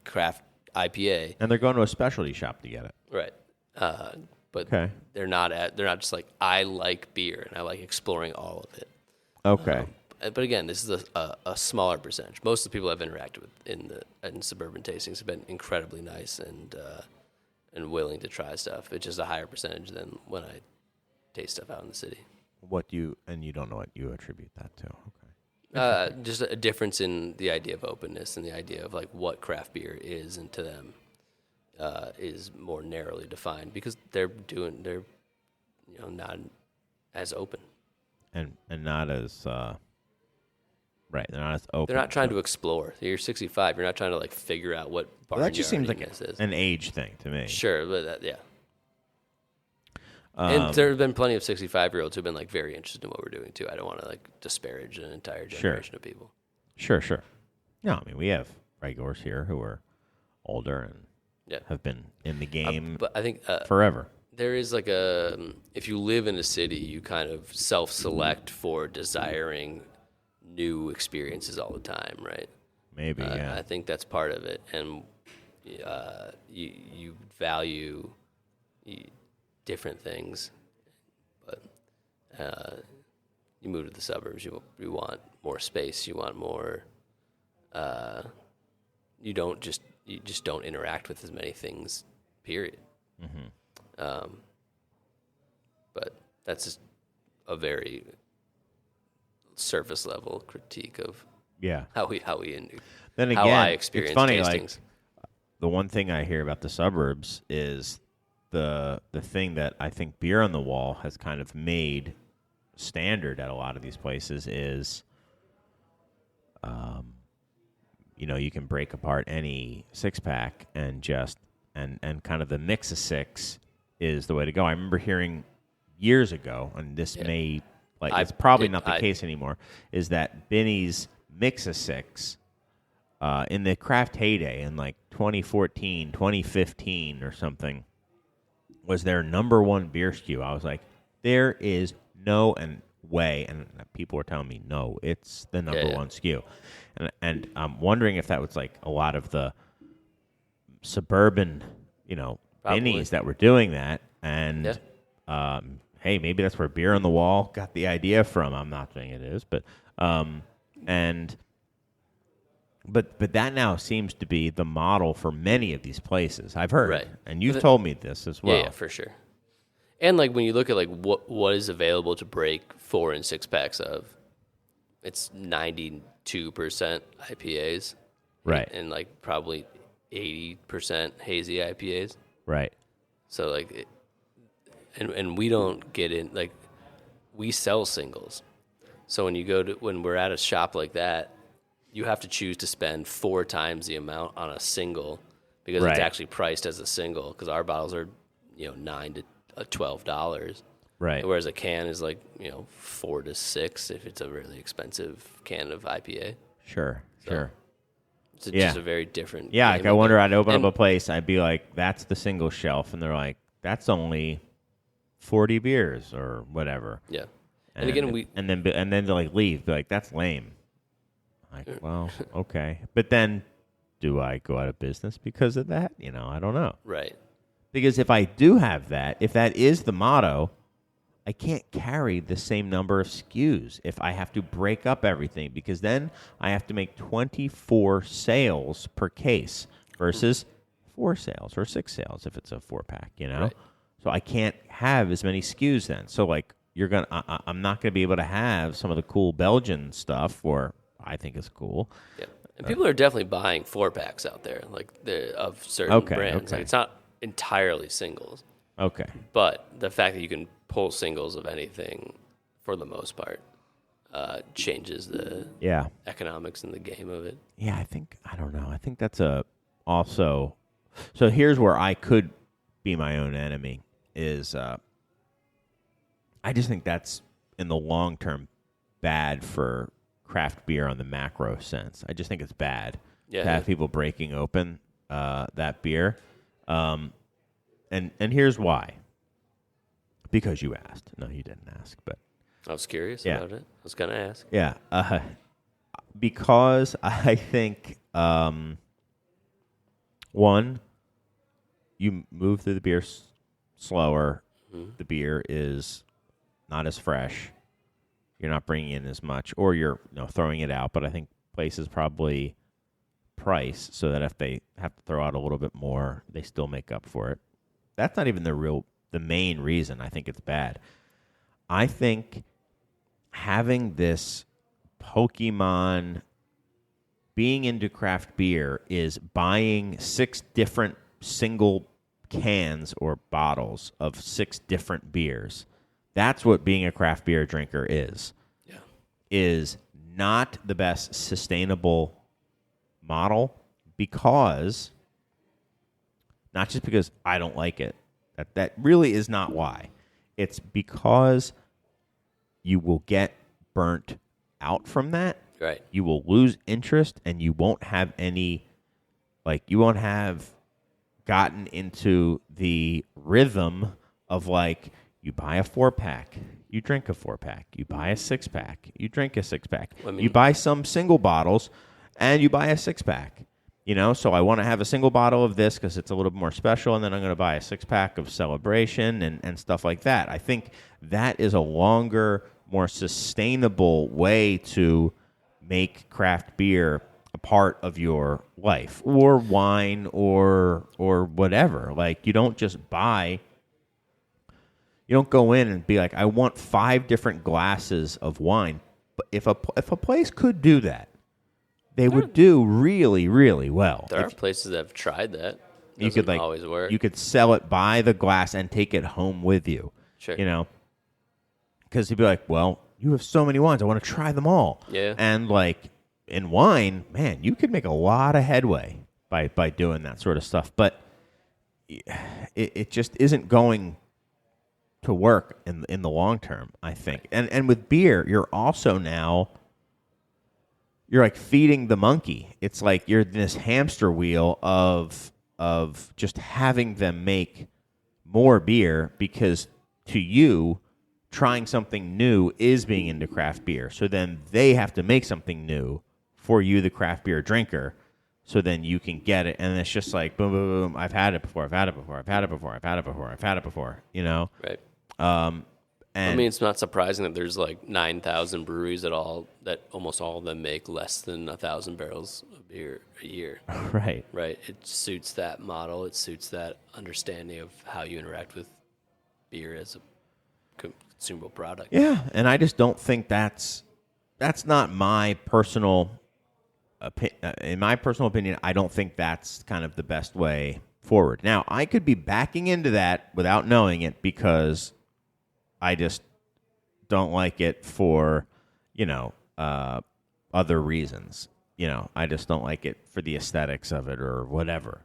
Speaker 3: craft IPA.
Speaker 1: And they're going to a specialty shop to get it.
Speaker 3: Right. But
Speaker 1: Okay.
Speaker 3: they're not just like, I like beer and I like exploring all of it.
Speaker 1: Okay.
Speaker 3: But again, this is a smaller percentage. Most of the people I've interacted with in suburban tastings have been incredibly nice and willing to try stuff. It's just a higher percentage than when I taste stuff out in the city.
Speaker 1: You don't know what you attribute that to. Okay.
Speaker 3: Just a difference in the idea of openness and the idea of like what craft beer is, and to them is more narrowly defined because they're not as open.
Speaker 1: And not as right. They're not as open.
Speaker 3: They're not trying to explore. You're 65. You're not trying to like figure out what
Speaker 1: Well, that just seems like
Speaker 3: this is.
Speaker 1: an age thing to me.
Speaker 3: Sure, but yeah. And there have been plenty of 65-year-olds who've been like very interested in what we're doing too. I don't want to like disparage an entire generation of people.
Speaker 1: Sure. No, I mean we have regulars here who are older and
Speaker 3: Yeah.
Speaker 1: have been in the game
Speaker 3: But I think
Speaker 1: forever.
Speaker 3: There is like if you live in a city, you kind of self-select for desiring new experiences all the time, right?
Speaker 1: Maybe, yeah.
Speaker 3: I think that's part of it, and you value different things, but you move to the suburbs, you want more space, you want more. You just don't interact with as many things, period.
Speaker 1: Mm-hmm.
Speaker 3: But that's just a very surface level critique of how we
Speaker 1: Then again,
Speaker 3: how I experience
Speaker 1: it's funny.
Speaker 3: tastings.
Speaker 1: Like the one thing I hear about the suburbs is the thing that I think Beer on the Wall has kind of made standard at a lot of these places is, you can break apart any 6-pack and just and kind of the mix of 6 is the way to go. I remember hearing years ago, and this it's probably not the case anymore, is that Benny's mix of 6 in the craft heyday in like 2014, 2015 or something was their number one beer SKU. I was like, there is no way, and people were telling me, no, it's the number one SKU. And I'm wondering if that was like a lot of the suburban, Bennies that were doing that. And, hey, maybe that's where Beer on the Wall got the idea from. I'm not saying it is, but that now seems to be the model for many of these places. I've heard,
Speaker 3: right.
Speaker 1: And you've told me this as well.
Speaker 3: Yeah, for sure. And like when you look at like what is available to break 4 and 6 packs of, it's 92% IPAs,
Speaker 1: right,
Speaker 3: and like probably 80% hazy IPAs,
Speaker 1: right.
Speaker 3: So like, and we don't get in, like, we sell singles. So when we're at a shop like that, you have to choose to spend 4 times the amount on a single because it's actually priced as a single, because our bottles are, $9 to $12.
Speaker 1: Right.
Speaker 3: Whereas a can is like, $4 to $6 if it's a really expensive can of IPA.
Speaker 1: Sure.
Speaker 3: It's just a very different.
Speaker 1: Yeah, like I wonder, I'd open up a place, I'd be like, that's the single shelf, and they're like, that's only 40 beers or whatever.
Speaker 3: Yeah.
Speaker 1: And again, and then they like leave, be like, that's lame. Like, well, okay, but then do I go out of business because of that? I don't know.
Speaker 3: Right.
Speaker 1: Because if I do have that, if that is the motto, I can't carry the same number of SKUs if I have to break up everything, because then I have to make 24 sales per case versus 4 sales or 6 sales if it's a 4-pack, Right. So I can't have as many SKUs then. So like I'm not going to be able to have some of the cool Belgian stuff, or I think is cool.
Speaker 3: Yeah. And people are definitely buying 4-packs out there, like of certain brands.
Speaker 1: Okay.
Speaker 3: Like, it's not entirely singles.
Speaker 1: Okay.
Speaker 3: But the fact that you can pull singles of anything, for the most part, changes the economics in the game of it.
Speaker 1: Yeah, I don't know. I think that's also. So here's where I could be my own enemy is I just think that's in the long term bad for craft beer on the macro sense. I just think it's bad to have people breaking open that beer. And here's why. Because you asked. No, you didn't ask, but
Speaker 3: I was curious about it. I was going to ask.
Speaker 1: Yeah. Because I think, one, you move through the beer slower. Mm-hmm. The beer is not as fresh. You're not bringing in as much, or you're throwing it out. But I think places probably price so that if they have to throw out a little bit more, they still make up for it. That's not even the main reason I think it's bad. I think having this Pokemon being into craft beer is buying 6 different single cans or bottles of 6 different beers. That's what being a craft beer drinker is. Yeah. Is not the best sustainable model, because not just because I don't like it. That really is not why. It's because you will get burnt out from that.
Speaker 3: Right.
Speaker 1: You will lose interest, and you won't have you won't have gotten into the rhythm of like you buy a 4-pack, you drink a 4-pack. You buy a 6-pack, you drink a 6-pack. You buy some single bottles, and you buy a 6-pack. So I want to have a single bottle of this because it's a little more special, and then I'm going to buy a 6-pack of Celebration and stuff like that. I think that is a longer, more sustainable way to make craft beer a part of your life, or wine, or whatever. Like, you don't go in and be like, I want 5 different glasses of wine. But if a place could do that, they would do really, really well.
Speaker 3: There are places that have tried that.
Speaker 1: You could
Speaker 3: always work.
Speaker 1: You could sell it by the glass and take it home with you.
Speaker 3: Sure.
Speaker 1: Because you'd be like, well, you have so many wines, I want to try them all.
Speaker 3: Yeah.
Speaker 1: And like in wine, man, you could make a lot of headway by doing that sort of stuff. But it just isn't going to work in the long term, I think. And with beer, you're also now, you're like feeding the monkey. It's like you're in this hamster wheel of just having them make more beer, because to you, trying something new is being into craft beer. So then they have to make something new for you, the craft beer drinker, so then you can get it. And it's just like, boom, boom, boom, I've had it before, I've had it before, I've had it before, I've had it before, I've had it before,
Speaker 3: Right.
Speaker 1: And
Speaker 3: it's not surprising that there's like 9,000 breweries that almost all of them make less than 1,000 barrels of beer a year.
Speaker 1: Right.
Speaker 3: Right. It suits that model. It suits that understanding of how you interact with beer as a consumable product.
Speaker 1: Yeah, and I just don't think that's not my personal in my personal opinion, I don't think that's kind of the best way forward. Now, I could be backing into that without knowing it, because I just don't like it for, other reasons. I just don't like it for the aesthetics of it or whatever.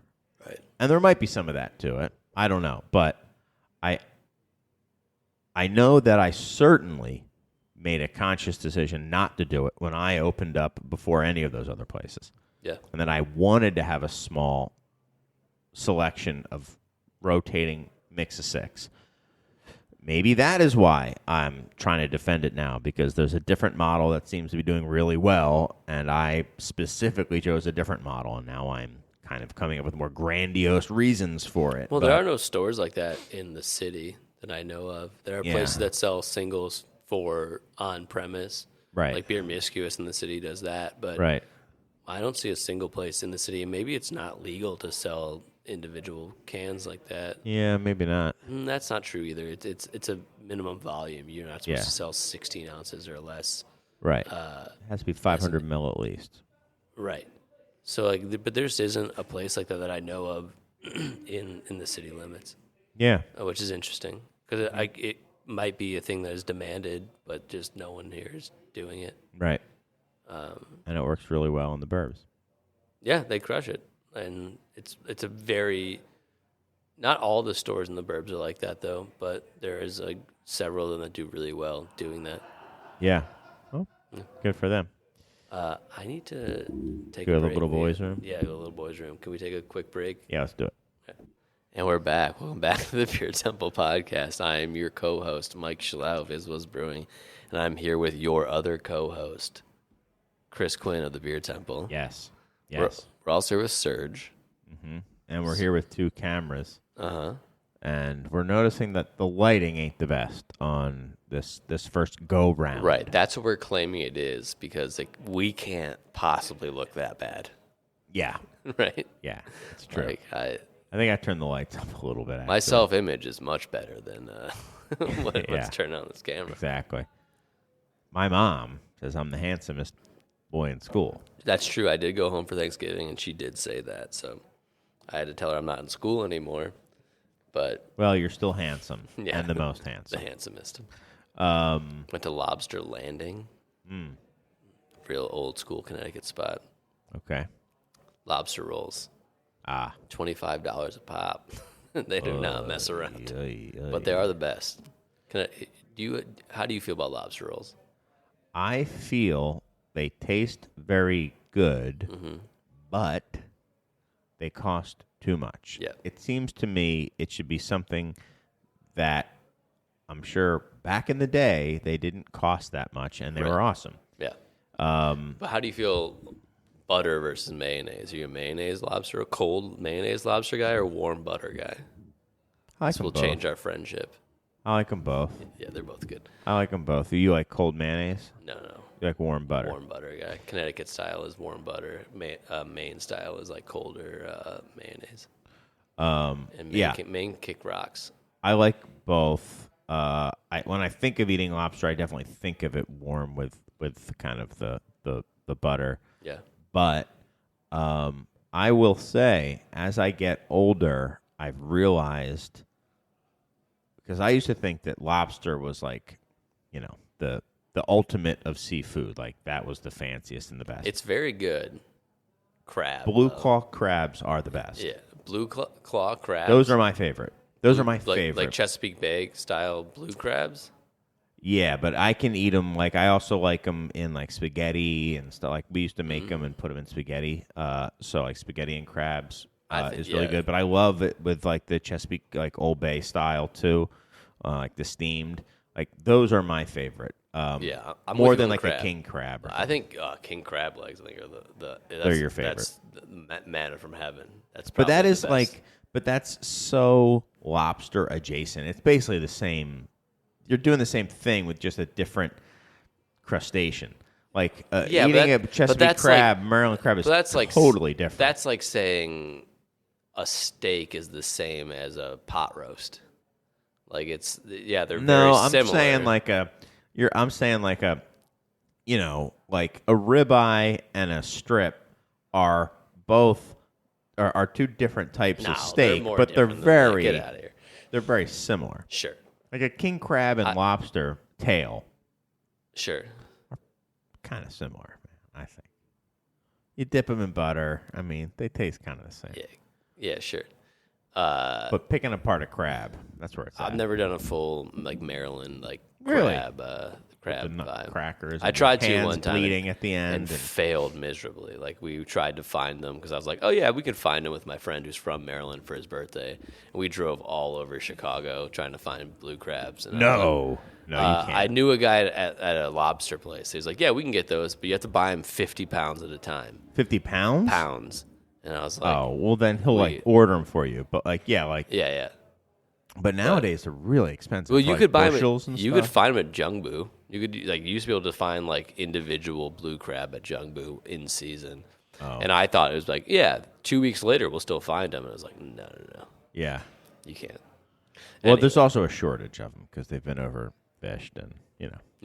Speaker 3: Right.
Speaker 1: And there might be some of that to it. I don't know. But I know that I certainly made a conscious decision not to do it when I opened up before any of those other places.
Speaker 3: Yeah.
Speaker 1: And that I wanted to have a small selection of rotating mix of 6. Maybe that is why I'm trying to defend it now, because there's a different model that seems to be doing really well, and I specifically chose a different model, and now I'm kind of coming up with more grandiose reasons for it.
Speaker 3: Well, there are no stores like that in the city that I know of. There are places that sell singles for on-premise.
Speaker 1: Right.
Speaker 3: Like Beer Miscuous in the city does that, but
Speaker 1: right.
Speaker 3: I don't see a single place in the city, and maybe it's not legal to sell individual cans like that.
Speaker 1: Yeah, maybe not.
Speaker 3: That's not true either. It's a minimum volume. You're not supposed to sell 16 ounces or less.
Speaker 1: Right. It has to be 500 mil at least.
Speaker 3: Right. So but there just isn't a place like that I know of in the city limits.
Speaker 1: Yeah.
Speaker 3: Which is interesting, because it might be a thing that is demanded, but just no one here is doing it.
Speaker 1: Right. And it works really well in the burbs.
Speaker 3: Yeah, they crush it. And it's a very, not all the stores in the burbs are like that though, but there is several of them that do really well doing that.
Speaker 1: Yeah. Oh, good for them.
Speaker 3: I need to take
Speaker 1: go
Speaker 3: a
Speaker 1: to the
Speaker 3: break.
Speaker 1: little boys' room?
Speaker 3: Yeah, go to the little boys' room. Can we take a quick break?
Speaker 1: Yeah, let's do it.
Speaker 3: Okay. And we're back. Welcome back to the Beer Temple Podcast. I am your co-host, Mike Schlau of Iswas Brewing, and I'm here with your other co-host, Chris Quinn of the Beer Temple.
Speaker 1: Yes.
Speaker 3: We're also here with Serge.
Speaker 1: Mm-hmm. And we're here with 2 cameras.
Speaker 3: Uh-huh.
Speaker 1: And we're noticing that the lighting ain't the best on this first go-round.
Speaker 3: Right. That's what we're claiming it is, because we can't possibly look that bad.
Speaker 1: Yeah.
Speaker 3: Right?
Speaker 1: Yeah, it's true.
Speaker 3: I
Speaker 1: think I turned the lights up a little bit, actually.
Speaker 3: My self-image is much better than let's turn on this camera.
Speaker 1: Exactly. My mom says I'm the handsomest boy in school.
Speaker 3: That's true. I did go home for Thanksgiving, and she did say that. So I had to tell her I'm not in school anymore. But
Speaker 1: well, you're still handsome, and the most handsome.
Speaker 3: The handsomest. Went to Lobster Landing. Real old school Connecticut spot.
Speaker 1: Okay.
Speaker 3: Lobster rolls. $25 a pop. They do not mess around. But they are the best. How do you feel about lobster rolls?
Speaker 1: I feel they taste very good, but they cost too much.
Speaker 3: Yeah.
Speaker 1: It seems to me it should be something that I'm sure back in the day they didn't cost that much, and they were awesome.
Speaker 3: Yeah. But how do you feel butter versus mayonnaise? Are you a mayonnaise lobster, a cold mayonnaise lobster guy, or a warm butter guy?
Speaker 1: I like
Speaker 3: This
Speaker 1: them
Speaker 3: will
Speaker 1: both.
Speaker 3: change our friendship.
Speaker 1: I like them both.
Speaker 3: Yeah, they're both good.
Speaker 1: I like them both. You like cold mayonnaise?
Speaker 3: No.
Speaker 1: You like warm butter?
Speaker 3: Warm butter guy. Connecticut style is warm butter. Maine style is like colder mayonnaise. And Maine kick rocks.
Speaker 1: I like both. When I think of eating lobster, I definitely think of it warm with kind of the butter.
Speaker 3: Yeah.
Speaker 1: But I will say, as I get older, I've realized, because I used to think that lobster was like, the ultimate of seafood. Like that was the fanciest and the best.
Speaker 3: It's very good. Crab.
Speaker 1: Blue claw crabs are the best.
Speaker 3: Yeah. Blue claw crabs.
Speaker 1: Those are my favorite. Those are my favorite.
Speaker 3: Like Chesapeake Bay style blue crabs?
Speaker 1: Yeah, but I can eat them. Like I also like them in like spaghetti and stuff. Like we used to make them and put them in spaghetti. So like spaghetti and crabs is really good. But I love it with like the Chesapeake like Old Bay style too, like the steamed. Like those are my favorite.
Speaker 3: Yeah, I'm
Speaker 1: more
Speaker 3: with you
Speaker 1: than
Speaker 3: on
Speaker 1: like
Speaker 3: crab.
Speaker 1: a king crab.
Speaker 3: I think king crab legs. I think are
Speaker 1: They're your favorite.
Speaker 3: That's the manna from heaven. That's
Speaker 1: But
Speaker 3: probably
Speaker 1: that
Speaker 3: the
Speaker 1: is
Speaker 3: best.
Speaker 1: like, but that's so lobster adjacent. It's basically the same. You're doing the same thing with just a different crustacean. Like eating a Chesapeake crab, Maryland crab is
Speaker 3: that's like
Speaker 1: totally different.
Speaker 3: That's like saying a steak is the same as a pot roast. Like they're very similar.
Speaker 1: I'm saying like like a ribeye and a strip are both are two different types of steak, but they're very
Speaker 3: get out of here.
Speaker 1: They're very similar.
Speaker 3: Sure.
Speaker 1: Like a king crab and lobster tail.
Speaker 3: Sure.
Speaker 1: Kind of similar, man, I think. You dip them in butter. I mean, they taste kind of the same.
Speaker 3: Yeah, sure.
Speaker 1: But picking apart a crab, that's where it's at.
Speaker 3: I've never done a full like Maryland
Speaker 1: Really?
Speaker 3: crab
Speaker 1: The
Speaker 3: vibe.
Speaker 1: crackers.
Speaker 3: I tried to
Speaker 1: hands
Speaker 3: one time
Speaker 1: bleeding at the end.
Speaker 3: and failed miserably. Like we tried to find them because I was like, oh yeah, we could find them with my friend who's from Maryland for his birthday. And we drove all over Chicago trying to find blue crabs. And
Speaker 1: No, you can't.
Speaker 3: I knew a guy at a lobster place. He was like, yeah, we can get those, but you have to buy them 50 pounds at a time.
Speaker 1: 50 pounds?
Speaker 3: Pounds. And I was like,
Speaker 1: Oh, well then he'll like order them for you. But like,
Speaker 3: yeah.
Speaker 1: But nowadays they're really expensive.
Speaker 3: Well,
Speaker 1: for,
Speaker 3: you
Speaker 1: like,
Speaker 3: could buy them.
Speaker 1: bushels and
Speaker 3: You
Speaker 1: stuff.
Speaker 3: could find them at Jungbu. You used to be able to find like individual blue crab at Jungbu in season.
Speaker 1: Oh.
Speaker 3: And I thought it was like, 2 weeks later we'll still find them. And I was like, no,
Speaker 1: Yeah.
Speaker 3: you can't.
Speaker 1: Well,
Speaker 3: Anyway.
Speaker 1: there's also a shortage of them because they've been overfished and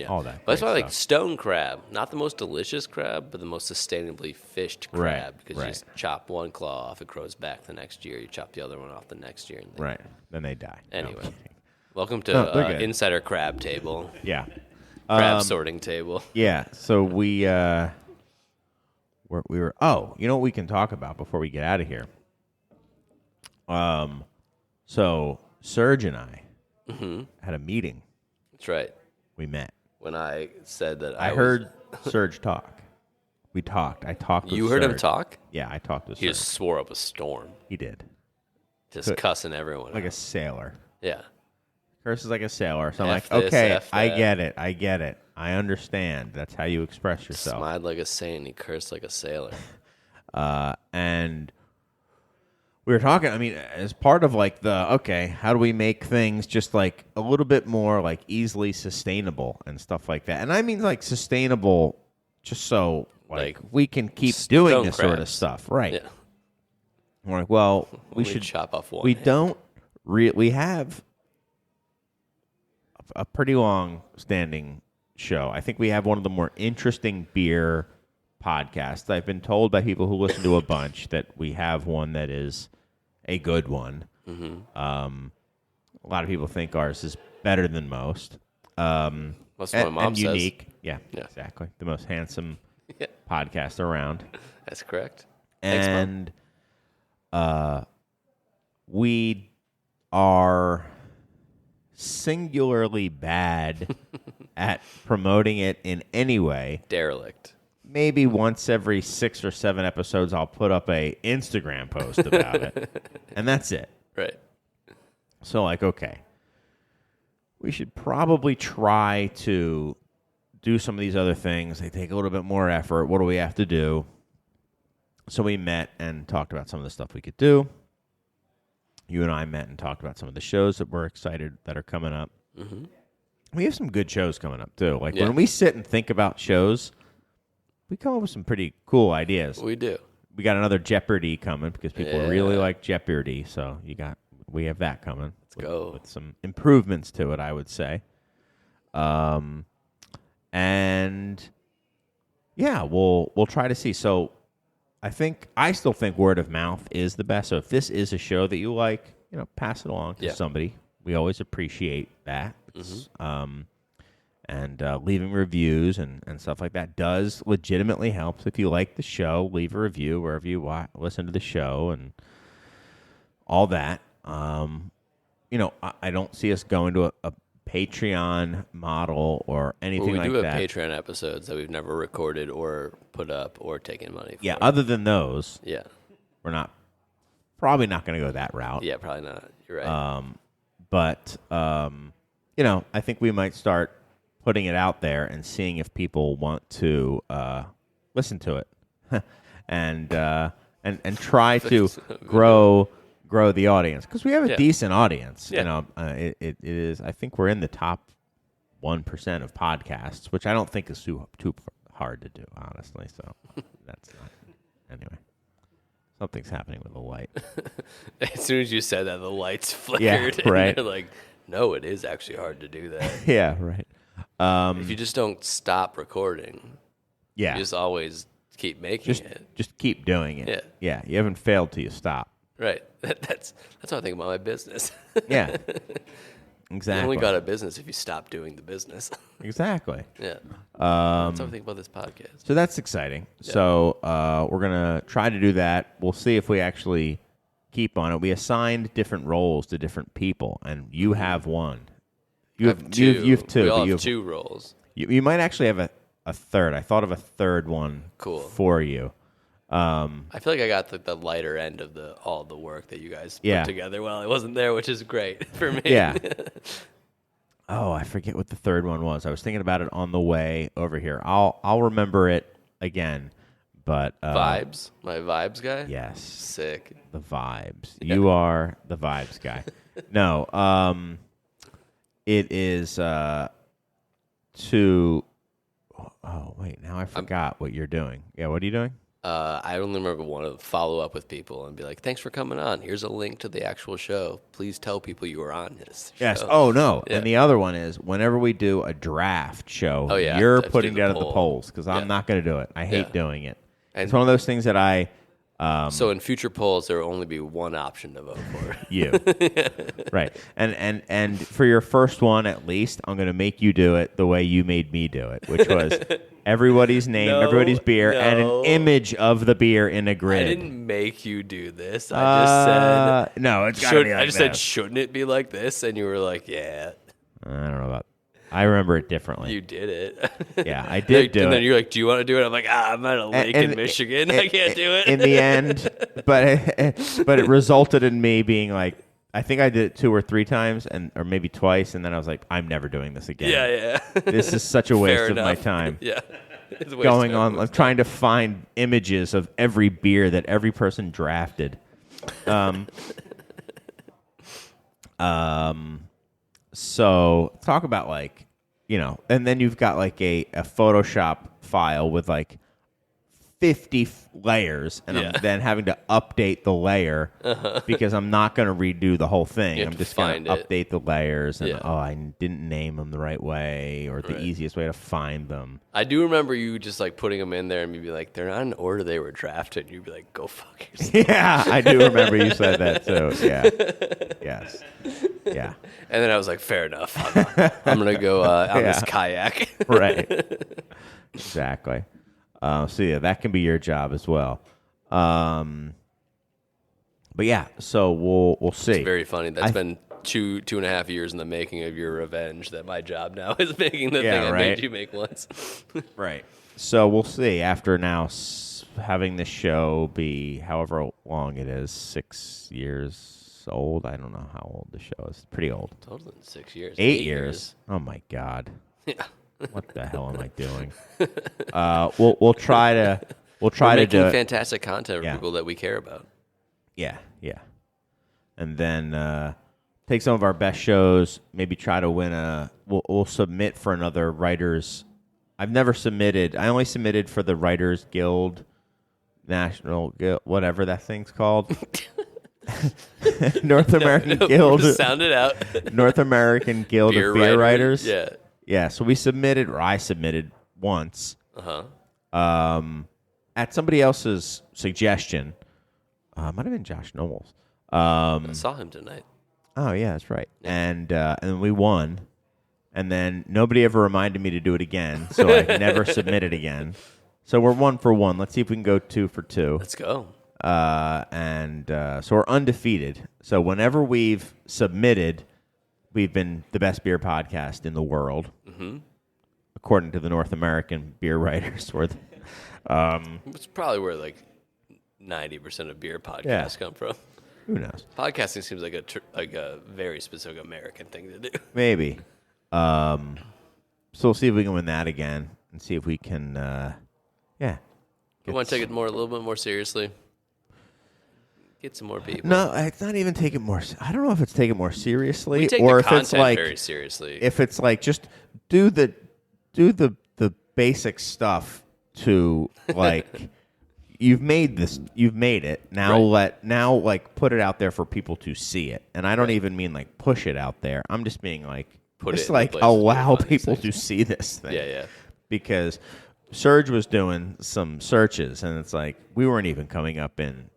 Speaker 1: all that.
Speaker 3: But that's why I
Speaker 1: great
Speaker 3: like
Speaker 1: stuff.
Speaker 3: stone crab. Not the most delicious crab, but the most sustainably fished
Speaker 1: Right,
Speaker 3: crab. Because you just chop one claw off, it grows back the next year. You chop the other one off the next year. And
Speaker 1: Right. Then they die. No, I'm
Speaker 3: Anyway.
Speaker 1: kidding.
Speaker 3: Welcome
Speaker 1: No, they're
Speaker 3: to
Speaker 1: good.
Speaker 3: Insider Crab Table.
Speaker 1: Yeah.
Speaker 3: Crab sorting table.
Speaker 1: Yeah. So we were. Oh, you know what we can talk about before we get out of here. So Serge and I had a meeting.
Speaker 3: That's right.
Speaker 1: We met.
Speaker 3: When I said that
Speaker 1: I heard Serge talk. We talked. I talked. With
Speaker 3: You heard him
Speaker 1: Serge.
Speaker 3: talk?
Speaker 1: Yeah, I talked with
Speaker 3: He
Speaker 1: Serge.
Speaker 3: just swore up a storm.
Speaker 1: He did.
Speaker 3: Just
Speaker 1: Good.
Speaker 3: cussing everyone
Speaker 1: Like
Speaker 3: out.
Speaker 1: a sailor.
Speaker 3: Yeah.
Speaker 1: Curses like a sailor. So I'm
Speaker 3: F
Speaker 1: like,
Speaker 3: this,
Speaker 1: okay,
Speaker 3: F
Speaker 1: I
Speaker 3: that.
Speaker 1: get it. I understand. That's how you express yourself.
Speaker 3: Smiled like a saint. He cursed like a sailor.
Speaker 1: And we were talking, I mean, as part of like how do we make things just like a little bit more like easily sustainable and stuff like that. And I mean like sustainable just so like we can keep doing
Speaker 3: stone
Speaker 1: this sort of
Speaker 3: crabs.
Speaker 1: stuff. Right.
Speaker 3: Yeah.
Speaker 1: We're like, well, we
Speaker 3: Only
Speaker 1: should
Speaker 3: chop off one.
Speaker 1: We
Speaker 3: hand.
Speaker 1: don't we have a pretty long standing show. I think we have one of the more interesting beer podcasts. I've been told by people who listen to a bunch that we have one that is a good one.
Speaker 3: Mm-hmm.
Speaker 1: A lot of people think ours is better than most.
Speaker 3: That's what my mom
Speaker 1: and
Speaker 3: says.
Speaker 1: unique. Yeah,
Speaker 3: Yeah.
Speaker 1: exactly. The most handsome
Speaker 3: Yeah.
Speaker 1: podcast around.
Speaker 3: That's correct. Thanks, Mom.
Speaker 1: And we are singularly bad at promoting it in any way.
Speaker 3: Derelict.
Speaker 1: Maybe once every 6 or 7 episodes, I'll put up a Instagram post about it, and that's it.
Speaker 3: Right.
Speaker 1: So, like, okay, we should probably try to do some of these other things. They take a little bit more effort. What do we have to do? So we met and talked about some of the stuff we could do. You and I met and talked about some of the shows that we're excited that are coming up. Mm-hmm. We have some good shows coming up, too. Like, when we sit and think about shows, we come up with some pretty cool ideas.
Speaker 3: We do.
Speaker 1: We got another Jeopardy coming because people really like Jeopardy. So we have that coming.
Speaker 3: Let's go.
Speaker 1: With some improvements to it, I would say. And yeah, we'll try to see. So I still think word of mouth is the best. So if this is a show that you like, pass it along to somebody. We always appreciate that. Mm-hmm. And leaving reviews and stuff like that does legitimately help. So if you like the show, leave a review wherever you listen to the show and all that. I don't see us going to a Patreon model or anything like that.
Speaker 3: We do have Patreon episodes that we've never recorded or put up or taken money for.
Speaker 1: Yeah, other than those, we're probably not going to go that route.
Speaker 3: Yeah, probably not. You're right.
Speaker 1: But I think we might start putting it out there and seeing if people want to listen to it and try to grow the audience, because we have a decent audience. It is. I think we're in the top 1% of podcasts, which I don't think is too hard to do, honestly. So that's not. Anyway, something's happening with the light.
Speaker 3: As soon as you said that, the lights flickered.
Speaker 1: Yeah, right.
Speaker 3: And you're like, no, it is actually hard to do that.
Speaker 1: Yeah, right.
Speaker 3: If you just don't stop recording, you just always keep making it.
Speaker 1: Just keep doing it.
Speaker 3: Yeah.
Speaker 1: Yeah, you haven't failed till you stop.
Speaker 3: Right. That's how I think about my business.
Speaker 1: Yeah. Exactly.
Speaker 3: You only got a business if you stop doing the business.
Speaker 1: Exactly.
Speaker 3: Yeah. That's how I think about this podcast.
Speaker 1: So that's exciting. Yeah. So we're going to try to do that. We'll see if we actually keep on it. We assigned different roles to different people, and you have one. You have two. You have two.
Speaker 3: We all have two roles.
Speaker 1: You might actually have a third. I thought of a third one for you.
Speaker 3: I feel like I got the lighter end of all the work that you guys put together while I wasn't there, which is great for me.
Speaker 1: Yeah. Oh, I forget what the third one was. I was thinking about it on the way over here. I'll remember it again. But
Speaker 3: vibes, my vibes guy.
Speaker 1: Yes.
Speaker 3: Sick.
Speaker 1: The vibes. Yeah. You are the vibes guy. No. It is to. Oh wait, now I forgot what you're doing. Yeah, what are you doing?
Speaker 3: I only remember want to follow up with people and be like, thanks for coming on. Here's a link to the actual show. Please tell people you were on this show.
Speaker 1: Yes. Oh, no. Yeah. And the other one is whenever we do a draft show, you're putting together the polls, because I'm not going to do it. I hate doing it. And it's one of those things that I...
Speaker 3: so in future polls, there will only be one option to vote for.
Speaker 1: You. Right. And for your first one, at least, I'm going to make you do it the way you made me do it, which was everybody's name, everybody's beer, and an image of the beer in a grid.
Speaker 3: I didn't make you do this. I just said...
Speaker 1: No, it's got to be like
Speaker 3: I just said, shouldn't it be like this? And you were like, yeah.
Speaker 1: I don't know about... I remember it differently.
Speaker 3: You did it.
Speaker 1: Yeah, I did do it.
Speaker 3: And then you're like, do you want to do it? I'm like, I'm at a lake in Michigan. I can't do it.
Speaker 1: In the end, but it resulted in me being like, I think I did it 2 or 3 times, or maybe twice, and then I was like, I'm never doing this again.
Speaker 3: Yeah.
Speaker 1: This is such a waste of my time.
Speaker 3: Yeah.
Speaker 1: Going on, I'm trying to find images of every beer that every person drafted. So talk about and then you've got like a Photoshop file with like 50 layers, and I'm then having to update the layer because I'm not going to redo the whole thing. I'm just going to update the layers, and I didn't name them the right way or the easiest way to find them.
Speaker 3: I do remember you just like putting them in there and you'd be like, they're not in order they were drafted. And you'd be like, go fuck yourself.
Speaker 1: Yeah, I do remember you said that too. Yeah. Yes. Yeah.
Speaker 3: And then I was like, fair enough. I'm going to go on this kayak.
Speaker 1: Right. Exactly. So yeah, that can be your job as well. But yeah, so we'll see.
Speaker 3: It's very funny. That's been 2.5 years in the making of your revenge. That my job now is making the thing I made you make once.
Speaker 1: Right. So we'll see. After now having this show be however long it is, 6 years. old. I don't know how old the show is. Pretty old.
Speaker 3: Total in 6 years.
Speaker 1: 8 years. Oh my God.
Speaker 3: Yeah.
Speaker 1: What the hell am I doing? We'll try to
Speaker 3: We're
Speaker 1: do
Speaker 3: making
Speaker 1: it.
Speaker 3: fantastic content for
Speaker 1: Yeah.
Speaker 3: people that we care about.
Speaker 1: Yeah, yeah. And then take some of our best shows. Maybe try to win a. We'll submit for another writers. I've never submitted. I only submitted for the Writers Guild, National Guild, whatever that thing's called. North American Guild.
Speaker 3: Just sound it out.
Speaker 1: North American Guild of Beer Writers.
Speaker 3: Yeah.
Speaker 1: Yeah, so we submitted, or I submitted once. At somebody else's suggestion. Might have been Josh Knowles.
Speaker 3: I saw him tonight.
Speaker 1: Oh, yeah, that's right. Yeah. And then we won. And then nobody ever reminded me to do it again, so I never submitted again. So we're 1 for 1. Let's see if we can go 2 for 2.
Speaker 3: Let's go.
Speaker 1: So we're undefeated. So whenever we've submitted, we've been the best beer podcast in the world, according to the North American Beer Writers.
Speaker 3: It's probably where like 90% of beer podcasts come from.
Speaker 1: Who knows?
Speaker 3: Podcasting seems like a very specific American thing to do.
Speaker 1: Maybe. So we'll see if we can win that again and see if we can,
Speaker 3: You want to take it a little bit more seriously? Get some more people.
Speaker 1: No, it's not even take it more. I don't know if it's take it more seriously
Speaker 3: We take
Speaker 1: or
Speaker 3: the
Speaker 1: if
Speaker 3: content
Speaker 1: it's like
Speaker 3: very seriously.
Speaker 1: if it's like just do the basic stuff to like you've made it now. Like put it out there for people to see it, and I don't even mean like push it out there. I'm just being like just like allow people to see this thing.
Speaker 3: Yeah.
Speaker 1: Because Serge was doing some searches, and it's like we weren't even coming up in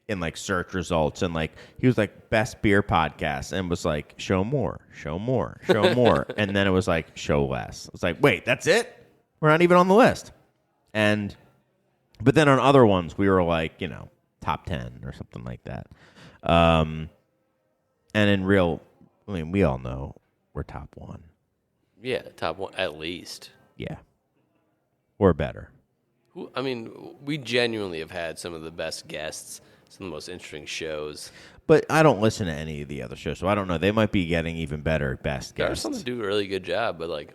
Speaker 1: like search results, and like he was like best beer podcast, and was like show more, and then it was like show less. It's like wait, that's it? We're not even on the list. But then on other ones we were like top 10 or something like that. And in real, I mean we all know we're top 1.
Speaker 3: Yeah, top 1 at least.
Speaker 1: Yeah, or better.
Speaker 3: I mean, we genuinely have had some of the best guests, some of the most interesting shows.
Speaker 1: But I don't listen to any of the other shows, so I don't know. They might be getting even better best
Speaker 3: There are
Speaker 1: guests.
Speaker 3: some that do a really good job, but like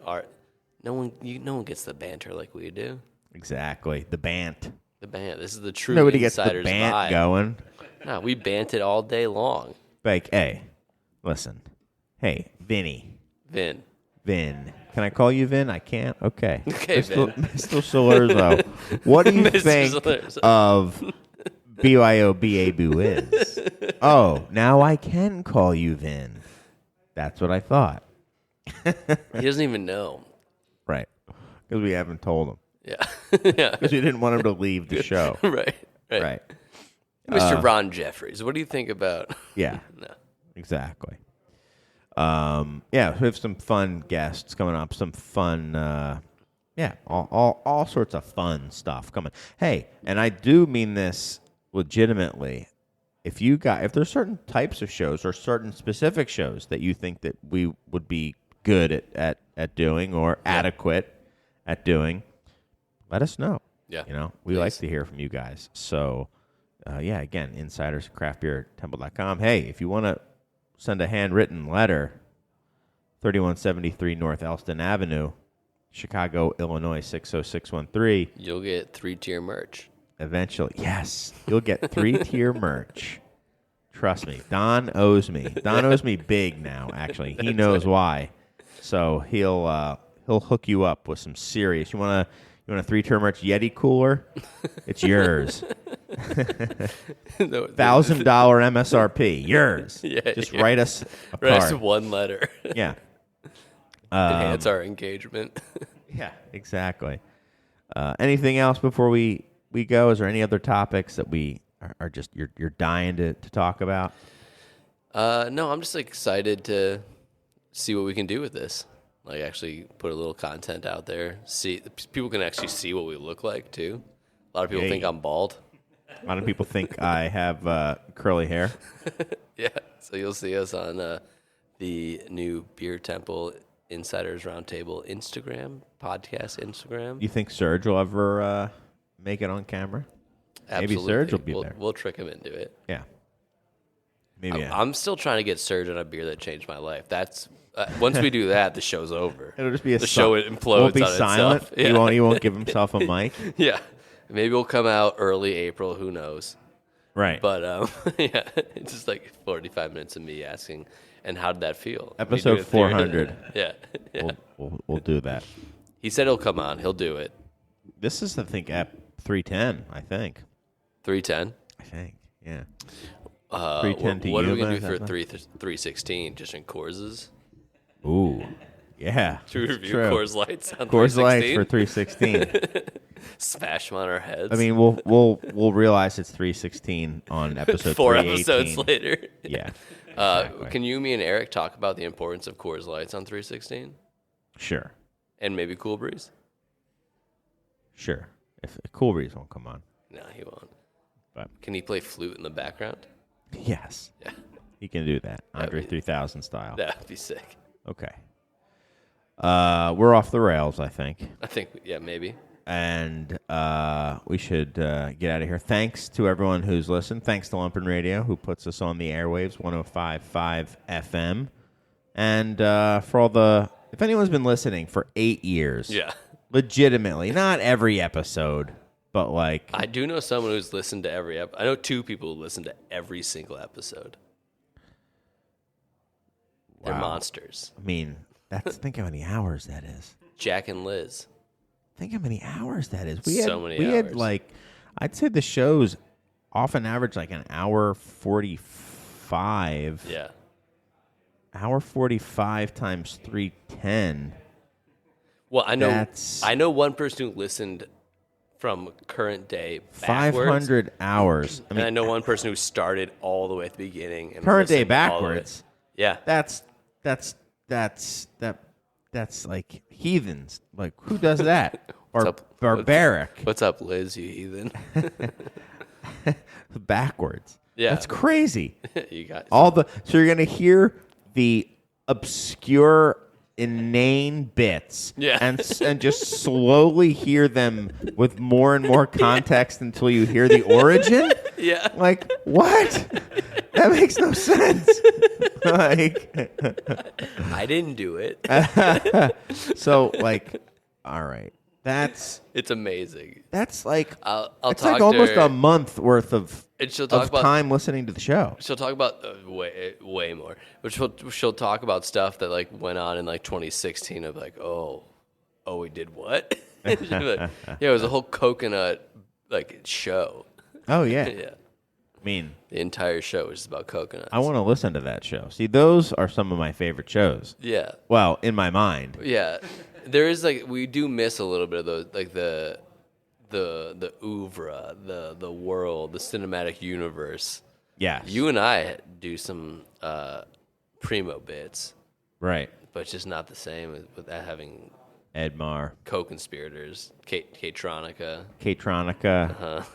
Speaker 3: no one gets the banter like we do.
Speaker 1: Exactly, the bant.
Speaker 3: The bant. This is the true
Speaker 1: Nobody gets the
Speaker 3: insider's
Speaker 1: bant
Speaker 3: vibe.
Speaker 1: going.
Speaker 3: No, we banted all day long.
Speaker 1: Like, hey, listen. Hey, Vin.
Speaker 3: Vin.
Speaker 1: Can I call you Vin? I can't? Okay.
Speaker 3: Okay, Vin.
Speaker 1: Mr. Salerzo, what do you think
Speaker 3: Salerzo.
Speaker 1: of B-Y-O-B-A-B-Wiz? Oh, now I can call you Vin. That's what I thought.
Speaker 3: He doesn't even know.
Speaker 1: Right. Because we haven't told him.
Speaker 3: Yeah. Yeah.
Speaker 1: Because we didn't want him to leave the show.
Speaker 3: Right. Mr. Ron Jeffries, what do you think about?
Speaker 1: Yeah.
Speaker 3: No.
Speaker 1: Exactly. We have some fun guests coming up. Some fun, all sorts of fun stuff coming. Hey, and I do mean this legitimately. If there's certain types of shows or certain specific shows that you think that we would be good at doing or adequate at doing, let us know.
Speaker 3: Yeah.
Speaker 1: We like to hear from you guys. So, again, insiders at craftbeertemple.com. Hey, if you want to send a handwritten letter, 3173 North Elston Avenue, Chicago, Illinois, 60613.
Speaker 3: You'll get 3-tier merch.
Speaker 1: Eventually. Yes. You'll get 3-tier merch. Trust me. Don owes me. Don owes me big now, actually. He knows why. So he'll hook you up with some serious. You want a 3-tier merch Yeti cooler? It's yours. $1,000 MSRP. Yours.
Speaker 3: Yeah,
Speaker 1: Just
Speaker 3: yeah.
Speaker 1: write us a
Speaker 3: Write us
Speaker 1: card.
Speaker 3: one letter.
Speaker 1: Yeah.
Speaker 3: Enhance our engagement.
Speaker 1: Yeah, exactly. Anything else before we go? Is there any other topics that we are just you're dying to talk about?
Speaker 3: No, I'm just excited to see what we can do with this. Like actually put a little content out there. See, people can actually see what we look like too. A lot of people think I'm bald.
Speaker 1: A lot of people think I have curly hair.
Speaker 3: Yeah, so you'll see us on the new Beer Temple Insiders Roundtable podcast Instagram.
Speaker 1: You think Serge will ever make it on camera?
Speaker 3: Absolutely.
Speaker 1: Maybe Serge will be there.
Speaker 3: We'll trick him into it.
Speaker 1: Yeah. Maybe
Speaker 3: I'm still trying to get Surge on a beer that changed my life. That's once we do that, the show's over.
Speaker 1: it'll just be
Speaker 3: the show implodes
Speaker 1: won't be
Speaker 3: on
Speaker 1: silent.
Speaker 3: itself. Yeah.
Speaker 1: He won't give himself a mic.
Speaker 3: Yeah, maybe we'll come out early April. Who knows?
Speaker 1: Right.
Speaker 3: But yeah, it's just like 45 minutes of me asking, and how did that feel?
Speaker 1: Episode 400.
Speaker 3: Yeah.
Speaker 1: We'll do that.
Speaker 3: He said he'll come on. He'll do it.
Speaker 1: This is, I think, at 310. I think.
Speaker 3: 310.
Speaker 1: I think. Yeah.
Speaker 3: 310
Speaker 1: to
Speaker 3: what are we
Speaker 1: Yuma,
Speaker 3: gonna do
Speaker 1: is
Speaker 3: for
Speaker 1: that
Speaker 3: 316? Just in Coors'?
Speaker 1: Ooh. Yeah.
Speaker 3: Should we review
Speaker 1: True.
Speaker 3: Coors Lights on
Speaker 1: Coors Lights
Speaker 3: 316?
Speaker 1: for 316.
Speaker 3: Smash them on our heads.
Speaker 1: I mean, we'll realize it's 316 on episode
Speaker 3: 4
Speaker 1: 318.
Speaker 3: episodes later.
Speaker 1: Yeah. Exactly.
Speaker 3: Can you, me, and Eric talk about the importance of Coors Lights on 316?
Speaker 1: Sure.
Speaker 3: And maybe Cool Breeze?
Speaker 1: Sure. If Cool Breeze won't come on.
Speaker 3: No, he won't.
Speaker 1: But
Speaker 3: Can he play flute in the background?
Speaker 1: yes.
Speaker 3: Yeah.
Speaker 1: He can do that. Andre
Speaker 3: be-
Speaker 1: 3000 style.
Speaker 3: That would be sick.
Speaker 1: Okay. We're off the rails, I think.
Speaker 3: I think, yeah, maybe.
Speaker 1: And we should get out of here. Thanks to everyone who's listened. Thanks to Lumpen Radio, who puts us on the airwaves, 105.5 FM. And for all the... If anyone's been listening for 8 years,
Speaker 3: Yeah.
Speaker 1: legitimately, not every episode, but like...
Speaker 3: I do know someone who's listened to every episode. I know 2 people who listen to every single episode. They're
Speaker 1: Wow.
Speaker 3: monsters.
Speaker 1: I mean, think how many hours that is.
Speaker 3: Jack and Liz.
Speaker 1: Think how many hours that is. We
Speaker 3: hours.
Speaker 1: had like, I'd say the shows often average like an hour 45.
Speaker 3: Yeah.
Speaker 1: Hour 45 times 310.
Speaker 3: Well,
Speaker 1: That's-
Speaker 3: I know one person who listened from current day backwards.
Speaker 1: 500 hours. I
Speaker 3: And I
Speaker 1: mean,
Speaker 3: know one person who started all the way at the beginning. And
Speaker 1: current day
Speaker 3: listened all the way-
Speaker 1: backwards.
Speaker 3: Yeah.
Speaker 1: That's like heathens. Like, who does that? Or
Speaker 3: up?
Speaker 1: barbaric.
Speaker 3: What's up, Liz, you heathen?
Speaker 1: Backwards.
Speaker 3: Yeah.
Speaker 1: That's crazy.
Speaker 3: You got
Speaker 1: So you're gonna hear the obscure, inane bits,
Speaker 3: Yeah.
Speaker 1: and just slowly hear them with more and more context until you hear the origin.
Speaker 3: Yeah.
Speaker 1: Like, what? That makes no sense. Like,
Speaker 3: I didn't do it.
Speaker 1: so like, all right,
Speaker 3: It's amazing.
Speaker 1: that's like
Speaker 3: I'll
Speaker 1: it's
Speaker 3: talk
Speaker 1: like
Speaker 3: to
Speaker 1: almost
Speaker 3: her,
Speaker 1: a month worth of
Speaker 3: and she'll talk about
Speaker 1: time listening to the show.
Speaker 3: She'll talk about way more. But she'll talk about stuff that like went on in like 2016 of like, oh, we did what? She'll be like, yeah, it was a whole coconut like show.
Speaker 1: Oh yeah.
Speaker 3: Yeah,
Speaker 1: I mean,
Speaker 3: the entire show was just about coconuts.
Speaker 1: I want to listen to that show. See, those are some of my favorite shows.
Speaker 3: Yeah,
Speaker 1: Well, in my mind.
Speaker 3: yeah. There is like we do miss a little bit of those like the oeuvre, the world, the cinematic universe.
Speaker 1: Yes.
Speaker 3: You and I do some primo bits,
Speaker 1: Right.
Speaker 3: but it's just not the same with that having
Speaker 1: Edmar,
Speaker 3: co-conspirators, Kate-Tronica.
Speaker 1: K-Tronica.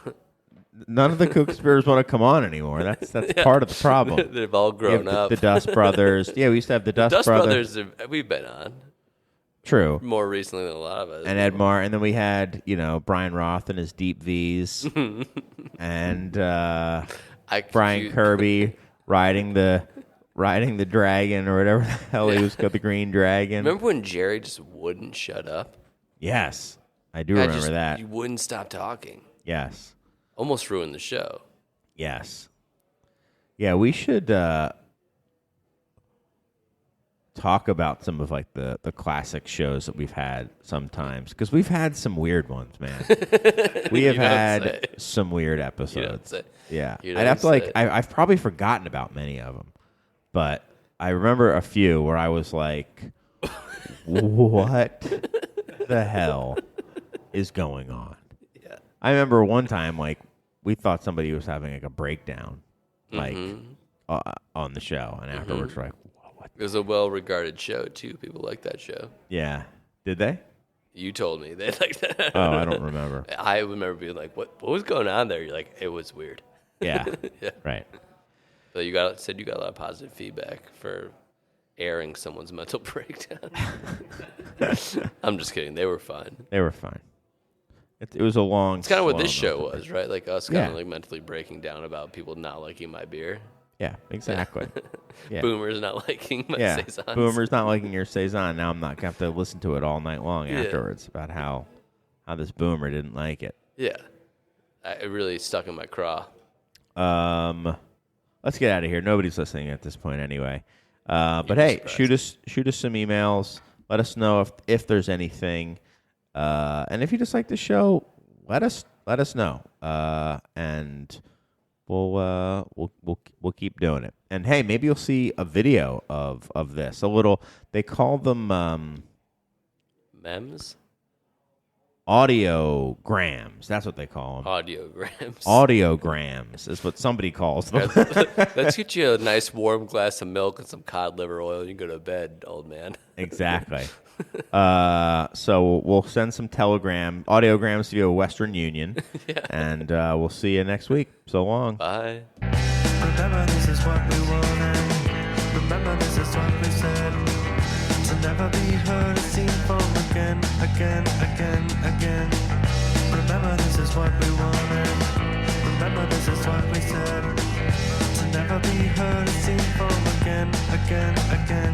Speaker 1: None of the co-conspirators want to come on anymore. That's part of the problem.
Speaker 3: They've all
Speaker 1: We
Speaker 3: grown
Speaker 1: have
Speaker 3: up.
Speaker 1: The Dust Brothers. Yeah, we used to have the Dust
Speaker 3: Brothers, we've been on
Speaker 1: True.
Speaker 3: more recently than a lot of us.
Speaker 1: And Edmar, and then we had, Brian Roth and his deep V's, and Brian Kirby riding the dragon or whatever the hell he was called, the green dragon.
Speaker 3: Remember when Jerry just wouldn't shut up?
Speaker 1: Yes, I do remember that.
Speaker 3: He wouldn't stop talking.
Speaker 1: Yes,
Speaker 3: Almost ruined the show.
Speaker 1: yes, yeah. We should talk about some of like the classic shows that we've had sometimes, because we've had some weird ones, man. We have
Speaker 3: You don't
Speaker 1: had
Speaker 3: say.
Speaker 1: some weird
Speaker 3: You don't
Speaker 1: episodes.
Speaker 3: say.
Speaker 1: Yeah,
Speaker 3: You
Speaker 1: I'd
Speaker 3: don't
Speaker 1: have to like.
Speaker 3: say.
Speaker 1: I've probably forgotten about many of them, but I remember a few where I was like, "What the hell is going on?"
Speaker 3: Yeah.
Speaker 1: I remember one time, like, we thought somebody was having like a breakdown, like on the show, and afterwards we're like, "What?"
Speaker 3: It was a well-regarded show, too. People like that show.
Speaker 1: Yeah, did they?
Speaker 3: You told me they liked that.
Speaker 1: Oh, I don't remember.
Speaker 3: I remember being like, what was going on there? You're like, it was weird.
Speaker 1: Yeah,
Speaker 3: Yeah.
Speaker 1: right.
Speaker 3: But you said you got a lot of positive feedback for airing someone's mental breakdown. I'm just kidding. They were fun.
Speaker 1: They were fine. It was a long.
Speaker 3: It's kind of what this
Speaker 1: slow
Speaker 3: show
Speaker 1: month.
Speaker 3: was, right? Like us kind of
Speaker 1: Yeah.
Speaker 3: like mentally breaking down about people not liking my beer.
Speaker 1: Yeah, exactly. Yeah.
Speaker 3: Boomer's not liking my
Speaker 1: Yeah,
Speaker 3: saisons.
Speaker 1: Boomer's not liking your saison. Now I'm not gonna have to listen to it all night long
Speaker 3: Yeah.
Speaker 1: afterwards about how this Boomer didn't like it.
Speaker 3: Yeah. It really stuck in my craw.
Speaker 1: Let's get out of here. Nobody's listening at this point anyway. But hey,
Speaker 3: surprised.
Speaker 1: shoot us some emails. Let us know if there's anything, and if you just like the show, let us know, and we'll keep doing it. And hey, maybe you'll see a video of this. A little. They call them
Speaker 3: Memes?
Speaker 1: audiograms. That's what they call them.
Speaker 3: Audiograms.
Speaker 1: Audiograms is what somebody calls them.
Speaker 3: Let's get you a nice warm glass of milk and some cod liver oil. You can go to bed, old man.
Speaker 1: Exactly. So we'll send some audiograms via Western Union, and we'll see you next week. So long.
Speaker 3: Bye.
Speaker 2: Remember this is what we wanted. Remember this is what we said. To never be heard or seen from again, again, again, again. Remember this is what we wanted. Remember this is what we said. To never be heard or seen from again, again, again.